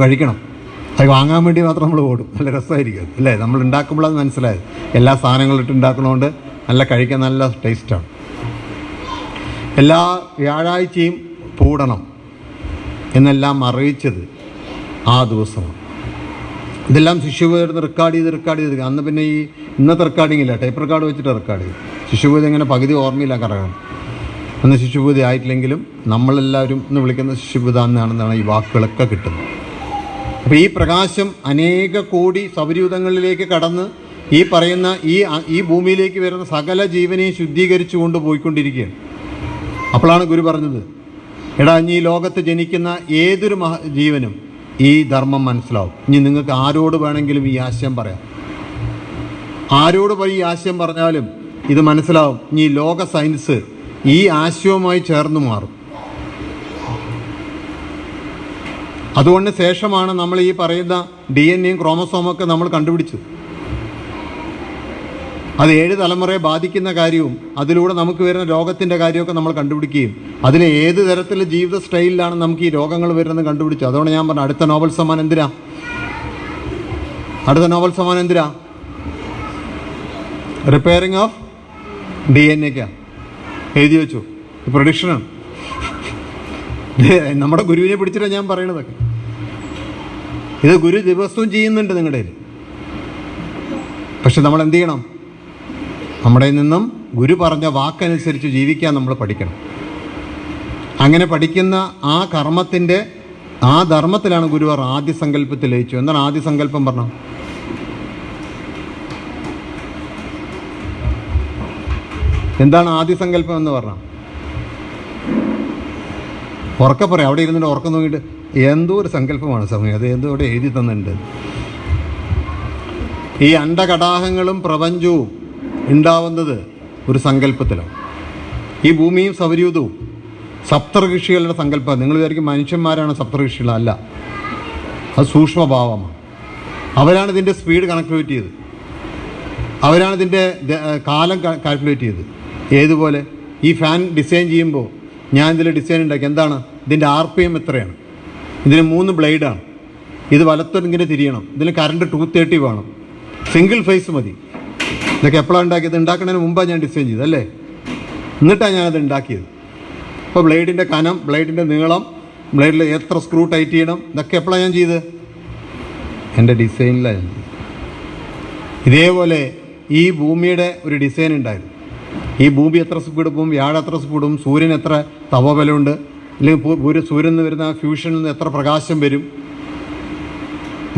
കഴിക്കണം. അത് വാങ്ങാൻ വേണ്ടി മാത്രം നമ്മൾ ഓടും. നല്ല രസമായിരിക്കും അല്ലേ? നമ്മൾ ഉണ്ടാക്കുമ്പോൾ അത് മനസ്സിലായത്. എല്ലാ സാധനങ്ങളും ഇട്ട് ഉണ്ടാക്കണോണ്ട് നല്ല കഴിക്കാൻ നല്ല ടേസ്റ്റാണ്. എല്ലാ വ്യാഴാഴ്ചയും പൂടണം എന്നെല്ലാം അറിയിച്ചത് ആ ദിവസമാണ്. ഇതെല്ലാം ശിശുബോധം റെക്കോർഡ് ചെയ്ത് അന്ന് പിന്നെ ഈ ഇന്നത്തെ റെക്കോർഡിംഗ് ഇല്ല, ടേപ്പ് റെക്കോർഡ് വെച്ചിട്ട് റെക്കോർഡ് ചെയ്തു. ശിശുബോധം ഇങ്ങനെ പകുതി ഓർമ്മയില്ല കറങ്ങണം. അന്ന് ശിശുഭൂതി ആയിട്ടില്ലെങ്കിലും നമ്മളെല്ലാവരും ഇന്ന് വിളിക്കുന്ന ശിശുഭൂത എന്നാണെന്നാണ് ഈ വാക്കുകളൊക്കെ കിട്ടുന്നത്. അപ്പോൾ ഈ പ്രകാശം അനേക കോടി സൗരയൂഥങ്ങളിലേക്ക് കടന്ന് ഈ പറയുന്ന ഈ ഭൂമിയിലേക്ക് വരുന്ന സകല ജീവനെയും ശുദ്ധീകരിച്ചു കൊണ്ട് പോയിക്കൊണ്ടിരിക്കുകയാണ്. അപ്പോഴാണ് ഗുരു പറഞ്ഞത്, എടാ ഇനി ഈ ലോകത്ത് ജനിക്കുന്ന ഏതൊരു ജീവനും ഈ ധർമ്മം മനസ്സിലാവും. ഇനി നിങ്ങൾക്ക് ആരോട് വേണമെങ്കിലും ഈ ആശയം പറയാം, ആരോട് ഈ ആശയം പറഞ്ഞാലും ഇത് മനസ്സിലാവും. ഇനി ലോക സയൻസ് ഈ ആശയവുമായി ചേർന്ന് മാറും. അതുകൊണ്ട് ശേഷമാണ് നമ്മൾ ഈ പറയുന്ന DNA-യും ക്രോമസോമൊക്കെ നമ്മൾ കണ്ടുപിടിച്ചത്. അത് 7 തലമുറയെ ബാധിക്കുന്ന കാര്യവും അതിലൂടെ നമുക്ക് വരുന്ന രോഗത്തിൻ്റെ കാര്യമൊക്കെ നമ്മൾ കണ്ടുപിടിക്കുകയും അതിൽ ഏത് തരത്തിലുള്ള ജീവിത സ്റ്റൈലിലാണ് നമുക്ക് ഈ രോഗങ്ങൾ വരുന്നത് കണ്ടുപിടിച്ചു. അതുകൊണ്ട് ഞാൻ പറഞ്ഞു അടുത്ത നോബൽ സമ്മാനം എന്തിനാ? റിപ്പയറിംഗ് ഓഫ് DNA-ക്കാ എഴുതി വെച്ചു. പ്രൊഡിക്ഷനാണ്. നമ്മുടെ ഗുരുവിനെ പിടിച്ചിട്ടാണ് ഞാൻ പറയണതൊക്കെ. ഇത് ഗുരു ദിവസവും ചെയ്യുന്നുണ്ട് നിങ്ങളുടെ കയ്യിൽ. പക്ഷെ നമ്മൾ എന്ത് ചെയ്യണം? നമ്മുടെ നിന്നും ഗുരു പറഞ്ഞ വാക്കനുസരിച്ച് ജീവിക്കാൻ നമ്മൾ പഠിക്കണം. അങ്ങനെ പഠിക്കുന്ന ആ കർമ്മത്തിൻ്റെ ആ ധർമ്മത്തിലാണ് ഗുരു പറഞ്ഞ ആദ്യ സങ്കല്പത്തിൽ ലയിച്ചു. എന്താണ് ആദ്യ സങ്കല്പം പറഞ്ഞത്? എന്താണ് ആദ്യ സങ്കല്പം എന്ന് പറഞ്ഞാൽ? ഉറക്കെ പറയാം. അവിടെ ഇരുന്നിട്ട് ഉറക്കം നോക്കിയിട്ട് എന്തോ ഒരു സങ്കല്പമാണ് സമയം, അത് എന്തോ ഇവിടെ എഴുതി തന്നിട്ടുണ്ട്. ഈ അണ്ടകടാഹങ്ങളും പ്രപഞ്ചവും ഉണ്ടാവുന്നത് ഒരു സങ്കല്പത്തിലാണ്. ഈ ഭൂമിയും സൗരയൂഥവും സപ്തഋഷികളുടെ സങ്കല്പം. നിങ്ങൾ വിചാരിക്കും മനുഷ്യന്മാരാണ് സപ്തഋഷികൾ. അല്ല, അത് സൂക്ഷ്മഭാവമാണ്. അവരാണ് ഇതിൻ്റെ സ്പീഡ് കാൽക്കുലേറ്റ് ചെയ്തത്. അവരാണ് ഇതിൻ്റെ കാലം കാൽക്കുലേറ്റ് ചെയ്തത്. ഏതുപോലെ ഈ ഫാൻ ഡിസൈൻ ചെയ്യുമ്പോൾ ഞാൻ ഇതിൽ ഡിസൈൻ ഉണ്ടാക്കി. എന്താണ് ഇതിൻ്റെ RPM എത്രയാണ്? ഇതിന് 3 ബ്ലേഡാണ്. ഇത് വലത്തോട്ടിങ്ങനെ തിരിയണം. ഇതിന് കറണ്ട് 230 വേണം. സിംഗിൾ ഫേസ് മതി. ഇതൊക്കെ എപ്പോഴാണ് ഉണ്ടാക്കിയത്? ഉണ്ടാക്കുന്നതിന് മുമ്പാണ് ഞാൻ ഡിസൈൻ ചെയ്തത് അല്ലേ? എന്നിട്ടാണ് ഞാനത് ഉണ്ടാക്കിയത്. അപ്പോൾ ബ്ലേഡിൻ്റെ കനം, ബ്ലേഡിൻ്റെ നീളം, ബ്ലേഡിൽ എത്ര സ്ക്രൂ ടൈറ്റ് ചെയ്യണം, ഇതൊക്കെ എപ്പോഴാണ് ഞാൻ ചെയ്തത്? എൻ്റെ ഡിസൈനിലാണ് ഞാൻ ചെയ്തത്. ഇതേപോലെ ഈ ഭൂമിയുടെ ഒരു ഡിസൈൻ ഉണ്ടായിരുന്നു. ഈ ഭൂമി എത്ര സ്പീഡ് പോകും, വ്യാഴം എത്ര സ്പീഡ് പോകും, സൂര്യൻ എത്ര തപോബലമുണ്ട്, അല്ലെങ്കിൽ സൂര്യനിൽ നിന്ന് വരുന്ന ഫ്യൂഷനിൽ നിന്ന് എത്ര പ്രകാശം വരും,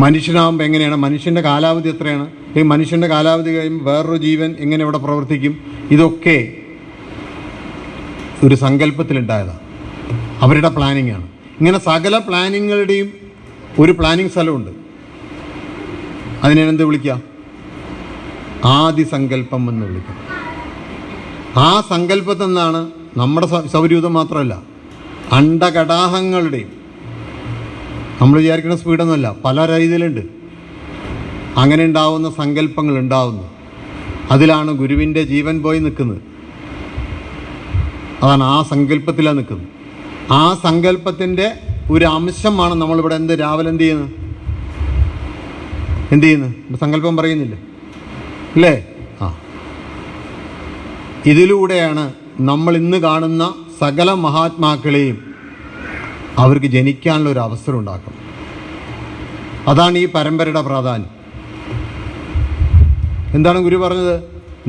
മനുഷ്യനാകുമ്പോൾ എങ്ങനെയാണ്, മനുഷ്യൻ്റെ കാലാവധി എത്രയാണ്, ഈ മനുഷ്യൻ്റെ കാലാവധി കഴിയുമ്പോൾ വേറൊരു ജീവൻ എങ്ങനെ ഇവിടെ പ്രവർത്തിക്കും, ഇതൊക്കെ ഒരു സങ്കല്പത്തിലുണ്ടായതാണ്. അവരുടെ പ്ലാനിങ്ങാണ്. ഇങ്ങനെ സകല പ്ലാനിങ്ങുകളുടെയും ഒരു പ്ലാനിങ് സ്ഥലമുണ്ട്. അതിനെന്ത് വിളിക്കുക? ആദിസങ്കല്പം എന്ന് വിളിക്കുക. ആ സങ്കല്പത്തിൽ നിന്നാണ് നമ്മുടെ സൗരയൂഥം മാത്രമല്ല അണ്ടകടാഹങ്ങളുടെയും, നമ്മൾ വിചാരിക്കുന്ന സ്പീഡൊന്നുമല്ല, പല രീതിയിലുണ്ട്. അങ്ങനെ ഉണ്ടാവുന്ന സങ്കല്പങ്ങൾ ഉണ്ടാവുന്നു. അതിലാണ് ഗുരുവിൻ്റെ ജീവൻ പോയി നിൽക്കുന്നത്. അതാണ് ആ സങ്കല്പത്തിലാണ് നിൽക്കുന്നത്. ആ സങ്കല്പത്തിൻ്റെ ഒരു അംശമാണ് നമ്മളിവിടെ രാവിലെ എന്ത് ചെയ്യുന്നത്? സങ്കല്പം പറയുന്നില്ലേ അല്ലേ? ഇതിലൂടെയാണ് നമ്മൾ ഇന്ന് കാണുന്ന സകല മഹാത്മാക്കളെയും അവർക്ക് ജനിക്കാനുള്ള ഒരു അവസരം ഉണ്ടാക്കും. അതാണ് ഈ പരമ്പരയുടെ പ്രാധാന്യം. എന്താണ് ഗുരു പറഞ്ഞത്?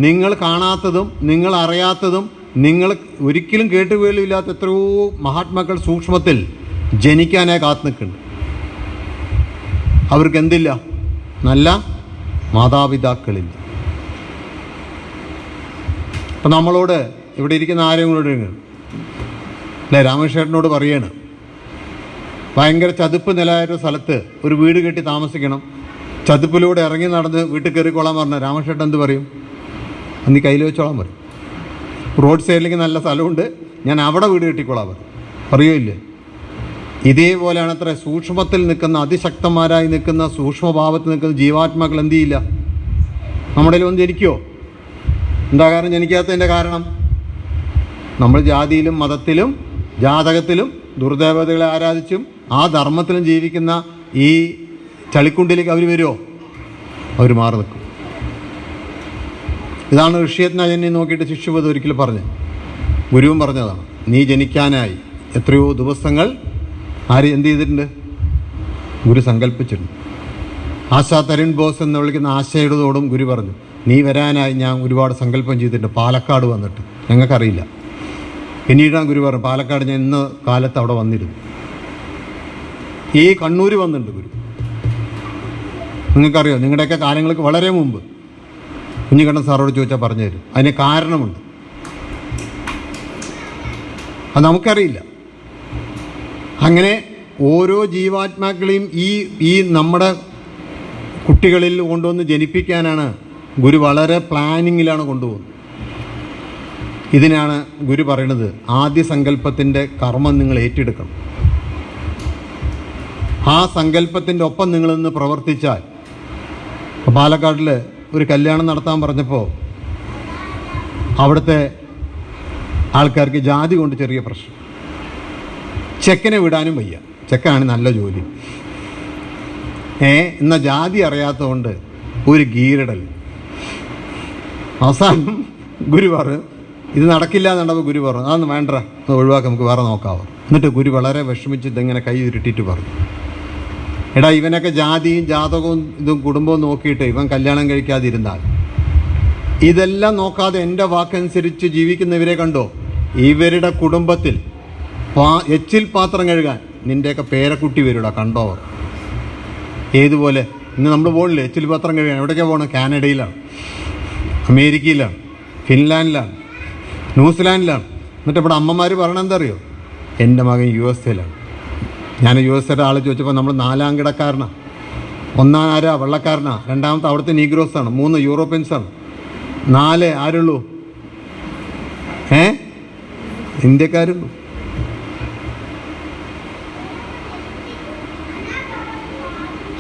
നിങ്ങൾ കാണാത്തതും നിങ്ങൾ അറിയാത്തതും നിങ്ങൾ ഒരിക്കലും കേട്ടുകേൾവില്ലാത്ത എത്രയോ മഹാത്മാക്കൾ സൂക്ഷ്മത്തിൽ ജനിക്കാനായി കാത്തു നിൽക്കുന്നുണ്ട്. അവർക്ക് എന്തില്ല? നല്ല മാതാപിതാക്കളില്ല. അപ്പം നമ്മളോട് ഇവിടെ ഇരിക്കുന്ന ആരെങ്കിലും അല്ലേ, രാമകൃഷ്ണനോട് പറയാണ്, ഭയങ്കര ചതുപ്പ് നിലയായൊരു സ്ഥലത്ത് ഒരു വീട് കെട്ടി താമസിക്കണം, ചതുപ്പിലൂടെ ഇറങ്ങി നടന്ന് വീട്ടിൽ കയറിക്കോളാൻ പറഞ്ഞാൽ രാമകൃഷ്ണൻ എന്ത് പറയും? നീ കയ്യിൽ വെച്ചോളാൻ പറയും. റോഡ് സൈഡിലേക്ക് നല്ല സ്ഥലമുണ്ട്, ഞാൻ അവിടെ വീട് കെട്ടിക്കോളാൻ പറയുമില്ലേ? ഇതേപോലെയാണ് അത്ര സൂക്ഷ്മത്തിൽ നിൽക്കുന്ന, അതിശക്തന്മാരായി നിൽക്കുന്ന, സൂക്ഷ്മഭാവത്തിൽ നിൽക്കുന്ന ജീവാത്മാക്കൾ എന്ത് ചെയ്യില്ല? നമ്മുടെ ഒന്ന് ജനിക്കുമോ? എന്താ കാരണം ജനിക്കാത്തതിൻ്റെ കാരണം? നമ്മൾ ജാതിയിലും മതത്തിലും ജാതകത്തിലും ദുർദേവതകളെ ആരാധിച്ചും ആ ധർമ്മത്തിലും ജീവിക്കുന്ന ഈ ചളിക്കുണ്ടിലേക്ക് അവർ വരുമോ? അവർ മാറി നിൽക്കും. ഇതാണ് ഋഷ്യയജ്ഞനെ നോക്കിയിട്ട് ശിശുപതി ഒരിക്കലും പറഞ്ഞത്. ഗുരുവും പറഞ്ഞതാണ്, നീ ജനിക്കാനായി എത്രയോ ദിവസങ്ങൾ ആര് എന്ത് ചെയ്തിട്ടുണ്ട്? ഗുരു സങ്കല്പിച്ചിട്ടുണ്ട്. ആശാ തരുൺ ബോസ് എന്ന് വിളിക്കുന്ന ആശയുടേതോടും ഗുരു പറഞ്ഞു, നീ വരാനായി ഞാൻ ഒരുപാട് സങ്കല്പം ചെയ്തിട്ടുണ്ട്, പാലക്കാട് വന്നിട്ട്. ഞങ്ങൾക്കറിയില്ല, പിന്നീടാണ് ഗുരു പറഞ്ഞു, പാലക്കാട് ഞാൻ ഇന്ന് കാലത്ത് അവിടെ വന്നിരുന്നു. ഈ കണ്ണൂർ വന്നിട്ടുണ്ട് ഗുരു. നിങ്ങൾക്കറിയോ, നിങ്ങളുടെയൊക്കെ കാലങ്ങൾക്ക് വളരെ മുമ്പ് കുഞ്ഞിക്കണ്ണൻ സാറോട് ചോദിച്ചാൽ പറഞ്ഞു തരും. അതിന് കാരണമുണ്ട്, അത് നമുക്കറിയില്ല. അങ്ങനെ ഓരോ ജീവാത്മാക്കളെയും ഈ നമ്മുടെ കുട്ടികളിൽ കൊണ്ടുവന്ന് ജനിപ്പിക്കാനാണ് ഗുരു വളരെ പ്ലാനിങ്ങിലാണ് കൊണ്ടുപോകുന്നത്. ഇതിനാണ് ഗുരു പറയുന്നത്, ആദ്യ സങ്കല്പത്തിൻ്റെ കർമ്മം നിങ്ങൾ ഏറ്റെടുക്കണം. ആ സങ്കല്പത്തിൻ്റെ ഒപ്പം നിങ്ങളിന്ന് പ്രവർത്തിച്ചാൽ. പാലക്കാട്ടിൽ ഒരു കല്യാണം നടത്താൻ പറഞ്ഞപ്പോൾ അവിടുത്തെ ആൾക്കാർക്ക് ജാതി കൊണ്ട് ചെറിയ പ്രശ്നം. ചെക്കനെ വിടാനും വയ്യ, ചെക്കനാണ് നല്ല ജോലി. എന്നാൽ ജാതി അറിയാത്തതുകൊണ്ട് ഒരു ഗീരിടൽ. അവസാനം ഗുരു പറഞ്ഞു, ഇത് നടക്കില്ല എന്നുണ്ടപ്പോൾ ഗുരു പറഞ്ഞു, അതൊന്നും വേണ്ട, അത് ഒഴിവാക്കി, നമുക്ക് വേറെ നോക്കാവോ. എന്നിട്ട് ഗുരു വളരെ വിഷമിച്ചിട്ട് ഇങ്ങനെ കൈ ഉരുട്ടിയിട്ട് പറഞ്ഞു, എടാ ഇവനൊക്കെ ജാതിയും ജാതകവും ഇതും കുടുംബവും നോക്കിയിട്ട് ഇവൻ കല്യാണം കഴിക്കാതിരുന്നാൽ, ഇതെല്ലാം നോക്കാതെ എൻ്റെ വാക്കനുസരിച്ച് ജീവിക്കുന്നവരെ കണ്ടോ, ഇവരുടെ കുടുംബത്തിൽ എച്ചിൽ പാത്രം കഴുകാൻ നിൻ്റെയൊക്കെ പേരക്കുട്ടി വരൂടാ, കണ്ടോ. ഏതുപോലെ ഇന്ന് നമ്മൾ പോകണില്ലേ എച്ചിൽ പാത്രം കഴുകാൻ? എവിടേക്കാണ് പോകണം? കാനഡയിലാണ്, അമേരിക്കയിലാണ്, ഫിൻലാൻഡിലാണ്, ന്യൂസിലാൻഡിലാണ്. എന്നിട്ട് ഇവിടെ അമ്മമാർ പറയണത് എന്താ അറിയോ, എൻ്റെ മകൻ USA-ലാണ്. ഞാൻ USA-യുടെ ആൾ ചോദിച്ചപ്പോൾ നമ്മൾ 4-ാം കിടക്കാരനാണ്. 1 ആരാ? വെള്ളക്കാരനാണ്. 2ാമത്തെ അവിടുത്തെ നീഗ്രോസാണ്. 3 യൂറോപ്യൻസാണ്. 4 ആരുള്ളൂ? ഇന്ത്യക്കാരുള്ളൂ.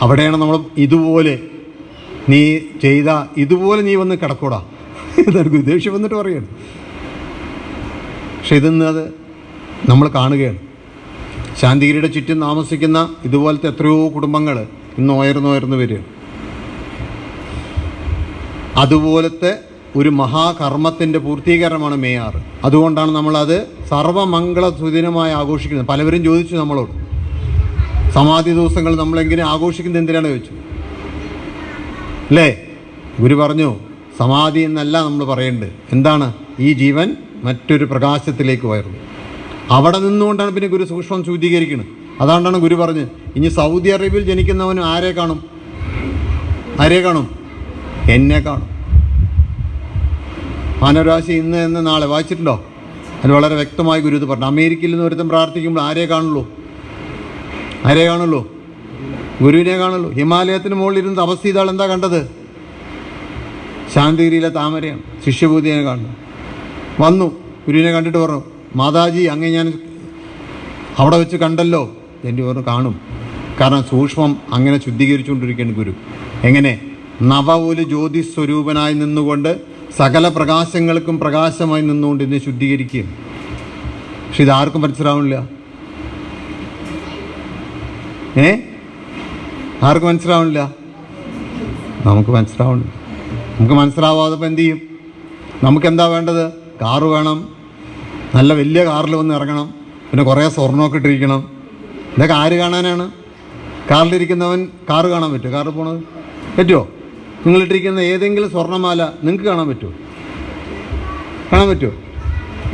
അവിടെയാണ് നമ്മൾ ഇതുപോലെ നീ ചെയ്ത ഇതുപോലെ നീ വന്ന് കിടക്കൂടാ എന്നൊരു ദേഷ്യം വന്നിട്ട് പറയുകയാണ്. പക്ഷെ ഇതെന്ന് അത് നമ്മൾ കാണുകയാണ്. ശാന്തിഗിരിയുടെ ചുറ്റും താമസിക്കുന്ന ഇതുപോലത്തെ എത്രയോ കുടുംബങ്ങൾ ഇന്ന് ഉയർന്നു വരികയാണ്. അതുപോലത്തെ ഒരു മഹാകർമ്മത്തിൻ്റെ പൂർത്തീകരണമാണ് മെയ് 6. അതുകൊണ്ടാണ് നമ്മളത് സർവമംഗള സുദിനമായി ആഘോഷിക്കുന്നത്. പലവരും ചോദിച്ചു നമ്മളോട്, സമാധി ദിവസങ്ങൾ നമ്മളെങ്ങനെ ആഘോഷിക്കുന്നത് എന്തിനാണ് ചോദിച്ചു അല്ലേ? ഗുരു പറഞ്ഞു, സമാധി എന്നല്ല നമ്മൾ പറയേണ്ടത്. എന്താണ്? ഈ ജീവൻ മറ്റൊരു പ്രകാശത്തിലേക്ക് ഉയർന്നു. അവിടെ നിന്നുകൊണ്ടാണ് പിന്നെ ഗുരു സൂക്ഷ്മം ശുദ്ധീകരിക്കുന്നത്. അതുകൊണ്ടാണ് ഗുരു പറഞ്ഞ്, ഇനി സൗദി അറേബ്യയിൽ ജനിക്കുന്നവനും ആരെ കാണും? എന്നെ കാണും. മാനവരാശി ഇന്ന് എന്ന് നാളെ വായിച്ചിട്ടുണ്ടോ? അത് വളരെ വ്യക്തമായി ഗുരു ഇത് പറഞ്ഞു. അമേരിക്കയിൽ നിന്ന് ഒരുത്തം പ്രാർത്ഥിക്കുമ്പോൾ ആരെ കാണുള്ളൂ? ഗുരുവിനെ കാണുള്ളൂ. ഹിമാലയത്തിന് മുകളിലിരുന്ന് തപസ് ചെയ്ത ആൾ എന്താ കണ്ടത്? ശാന്തിഗിരിയിലെ താമരയാണ്. ശിഷ്യഭൂതിയെ കാണുന്നു. വന്നു ഗുരുവിനെ കണ്ടിട്ട് പറഞ്ഞു, മാതാജി അങ്ങ് ഞാൻ അവിടെ വെച്ച് കണ്ടല്ലോ. എൻ്റെ പറഞ്ഞു, കാണും. കാരണം സൂക്ഷ്മം അങ്ങനെ ശുദ്ധീകരിച്ചുകൊണ്ടിരിക്കുകയാണ് ഗുരു. എങ്ങനെ? നവ ഒരു ജ്യോതി സ്വരൂപനായി നിന്നുകൊണ്ട് സകല പ്രകാശങ്ങൾക്കും പ്രകാശമായി നിന്നുകൊണ്ട് ഇതിനെ ശുദ്ധീകരിക്കുകയും. പക്ഷെ ഇതാർക്കും മനസ്സിലാവണില്ല. ആർക്കും മനസ്സിലാവണില്ല. നമുക്ക് മനസ്സിലാവണില്ല. നമുക്ക് മനസ്സിലാവാതെ എന്ത് ചെയ്യും? നമുക്കെന്താ വേണ്ടത്? കാറ് വേണം, നല്ല വലിയ കാറിൽ വന്ന് ഇറങ്ങണം, പിന്നെ കുറേ സ്വർണ്ണമൊക്കെ ഇട്ടിരിക്കണം. ഇതൊക്കെ ആര് കാണാനാണ്? കാറിലിരിക്കുന്നവൻ കാറ് കാണാൻ പറ്റുമോ? കാറിൽ പോണത് പറ്റുമോ? നിങ്ങളിട്ടിരിക്കുന്ന ഏതെങ്കിലും സ്വർണ്ണമാല നിങ്ങൾക്ക് കാണാൻ പറ്റുമോ?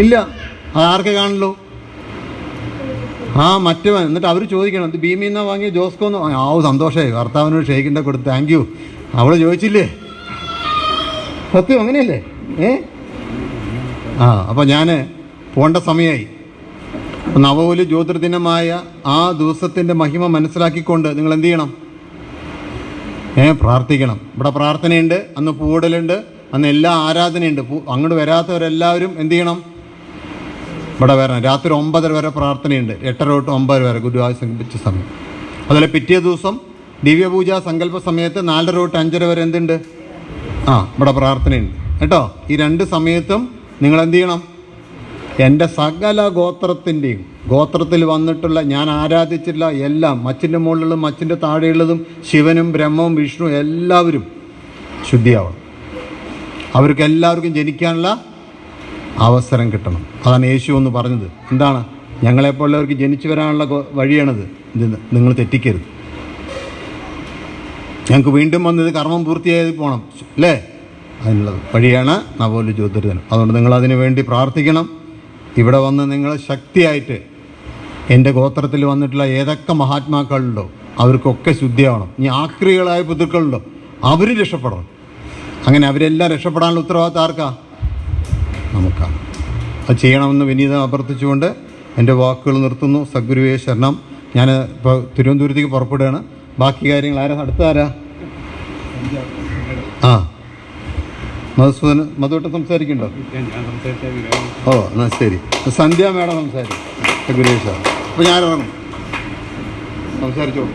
ഇല്ല. അതാർക്കെ കാണുള്ളൂ? മറ്റവൻ. എന്നിട്ട് അവർ ചോദിക്കണം, ഇത് ഭീമിൽ നിന്നാണ് വാങ്ങിയ ജോസ്കോന്ന്? സന്തോഷമായി, ഭർത്താവിനോട് ഷെയ്ക്കിൻ്റെ കൊടുത്ത് താങ്ക് യു. അവൾ ചോദിച്ചില്ലേ? സത്യം അങ്ങനെയല്ലേ? അപ്പോൾ ഞാൻ പോകേണ്ട സമയമായി. നവോല് ജ്യോതിർദിനമായ ആ ദിവസത്തിൻ്റെ മഹിമ മനസ്സിലാക്കിക്കൊണ്ട് നിങ്ങൾ എന്ത് ചെയ്യണം? പ്രാർത്ഥിക്കണം. ഇവിടെ പ്രാർത്ഥനയുണ്ട്, അന്ന് പൂവിടലുണ്ട്, അന്ന് എല്ലാ ആരാധനയുണ്ട്. അങ്ങോട്ട് വരാത്തവരെല്ലാവരും എന്ത് ചെയ്യണം? ഇവിടെ വരണം. രാത്രി 9:30 വരെ പ്രാർത്ഥനയുണ്ട്. 8:30 തൊട്ട് 9 വരെ ഗുരുവായൂർ സങ്കല്പിച്ച സമയം. അതുപോലെ പിറ്റേ ദിവസം ദിവ്യപൂജ സങ്കല്പ സമയത്ത് 4:30 തൊട്ട് 5:30 വരെ എന്തുണ്ട്? ഇവിടെ പ്രാർത്ഥനയുണ്ട് കേട്ടോ. ഈ 2 സമയത്തും നിങ്ങൾ എന്ത് ചെയ്യണം? എൻ്റെ സകല ഗോത്രത്തിൻ്റെയും ഗോത്രത്തിൽ വന്നിട്ടുള്ള ഞാൻ ആരാധിച്ചിട്ടുള്ള എല്ലാം, മച്ചിൻ്റെ മുകളിലുള്ളതും മച്ചിൻ്റെ താഴെയുള്ളതും, ശിവനും ബ്രഹ്മവും വിഷ്ണു എല്ലാവരും ശുദ്ധിയാവണം. അവർക്ക് എല്ലാവർക്കും ജനിക്കാനുള്ള അവസരം കിട്ടണം. അതാണ് യേശു എന്ന് പറഞ്ഞത്. എന്താണ്? ഞങ്ങളെപ്പോലുള്ളവർക്ക് ജനിച്ചു വരാനുള്ള വഴിയാണിത്. ഇത് നിങ്ങൾ തെറ്റിക്കരുത്. ഞങ്ങൾക്ക് വീണ്ടും വന്നത് കർമ്മം പൂർത്തിയായത് പോകണം അല്ലേ? അതിനുള്ളത് വഴിയാണ് നവോല് ജ്യോതിർദിനം. അതുകൊണ്ട് നിങ്ങൾ അതിനു വേണ്ടി പ്രാർത്ഥിക്കണം. ഇവിടെ വന്ന് നിങ്ങൾ ശക്തിയായിട്ട് എൻ്റെ ഗോത്രത്തിൽ വന്നിട്ടുള്ള ഏതൊക്കെ മഹാത്മാക്കളുണ്ടോ അവർക്കൊക്കെ ശുദ്ധിയാവണം. ഇനി ആക്രികളായ പിതൃക്കളുണ്ടോ അവർ രക്ഷപ്പെടണം. അങ്ങനെ അവരെല്ലാം രക്ഷപ്പെടാനുള്ള ഉത്തരവാദിത്തം ആർക്കാ? നമുക്കാണ്. അത് ചെയ്യണമെന്ന് വിനീതം അഭ്യർത്ഥിച്ചുകൊണ്ട് എൻ്റെ വാക്കുകൾ നിർത്തുന്നു. സദ്ഗുരുവേ ശരണം. ഞാൻ ഇപ്പോൾ തിരുവനന്തപുരത്തേക്ക് പുറപ്പെടുകയാണ്. ബാക്കി കാര്യങ്ങൾ അടുത്താരാ? ആ, മധുവട്ടം സംസാരിക്കണ്ടോ? ഓ എന്നാൽ ശരി. സന്ധ്യ മേഡം സംസാരിക്കും. ഗുരുവേശ. അപ്പോൾ ഞാൻ ഇറങ്ങും. സംസാരിച്ചോളൂ.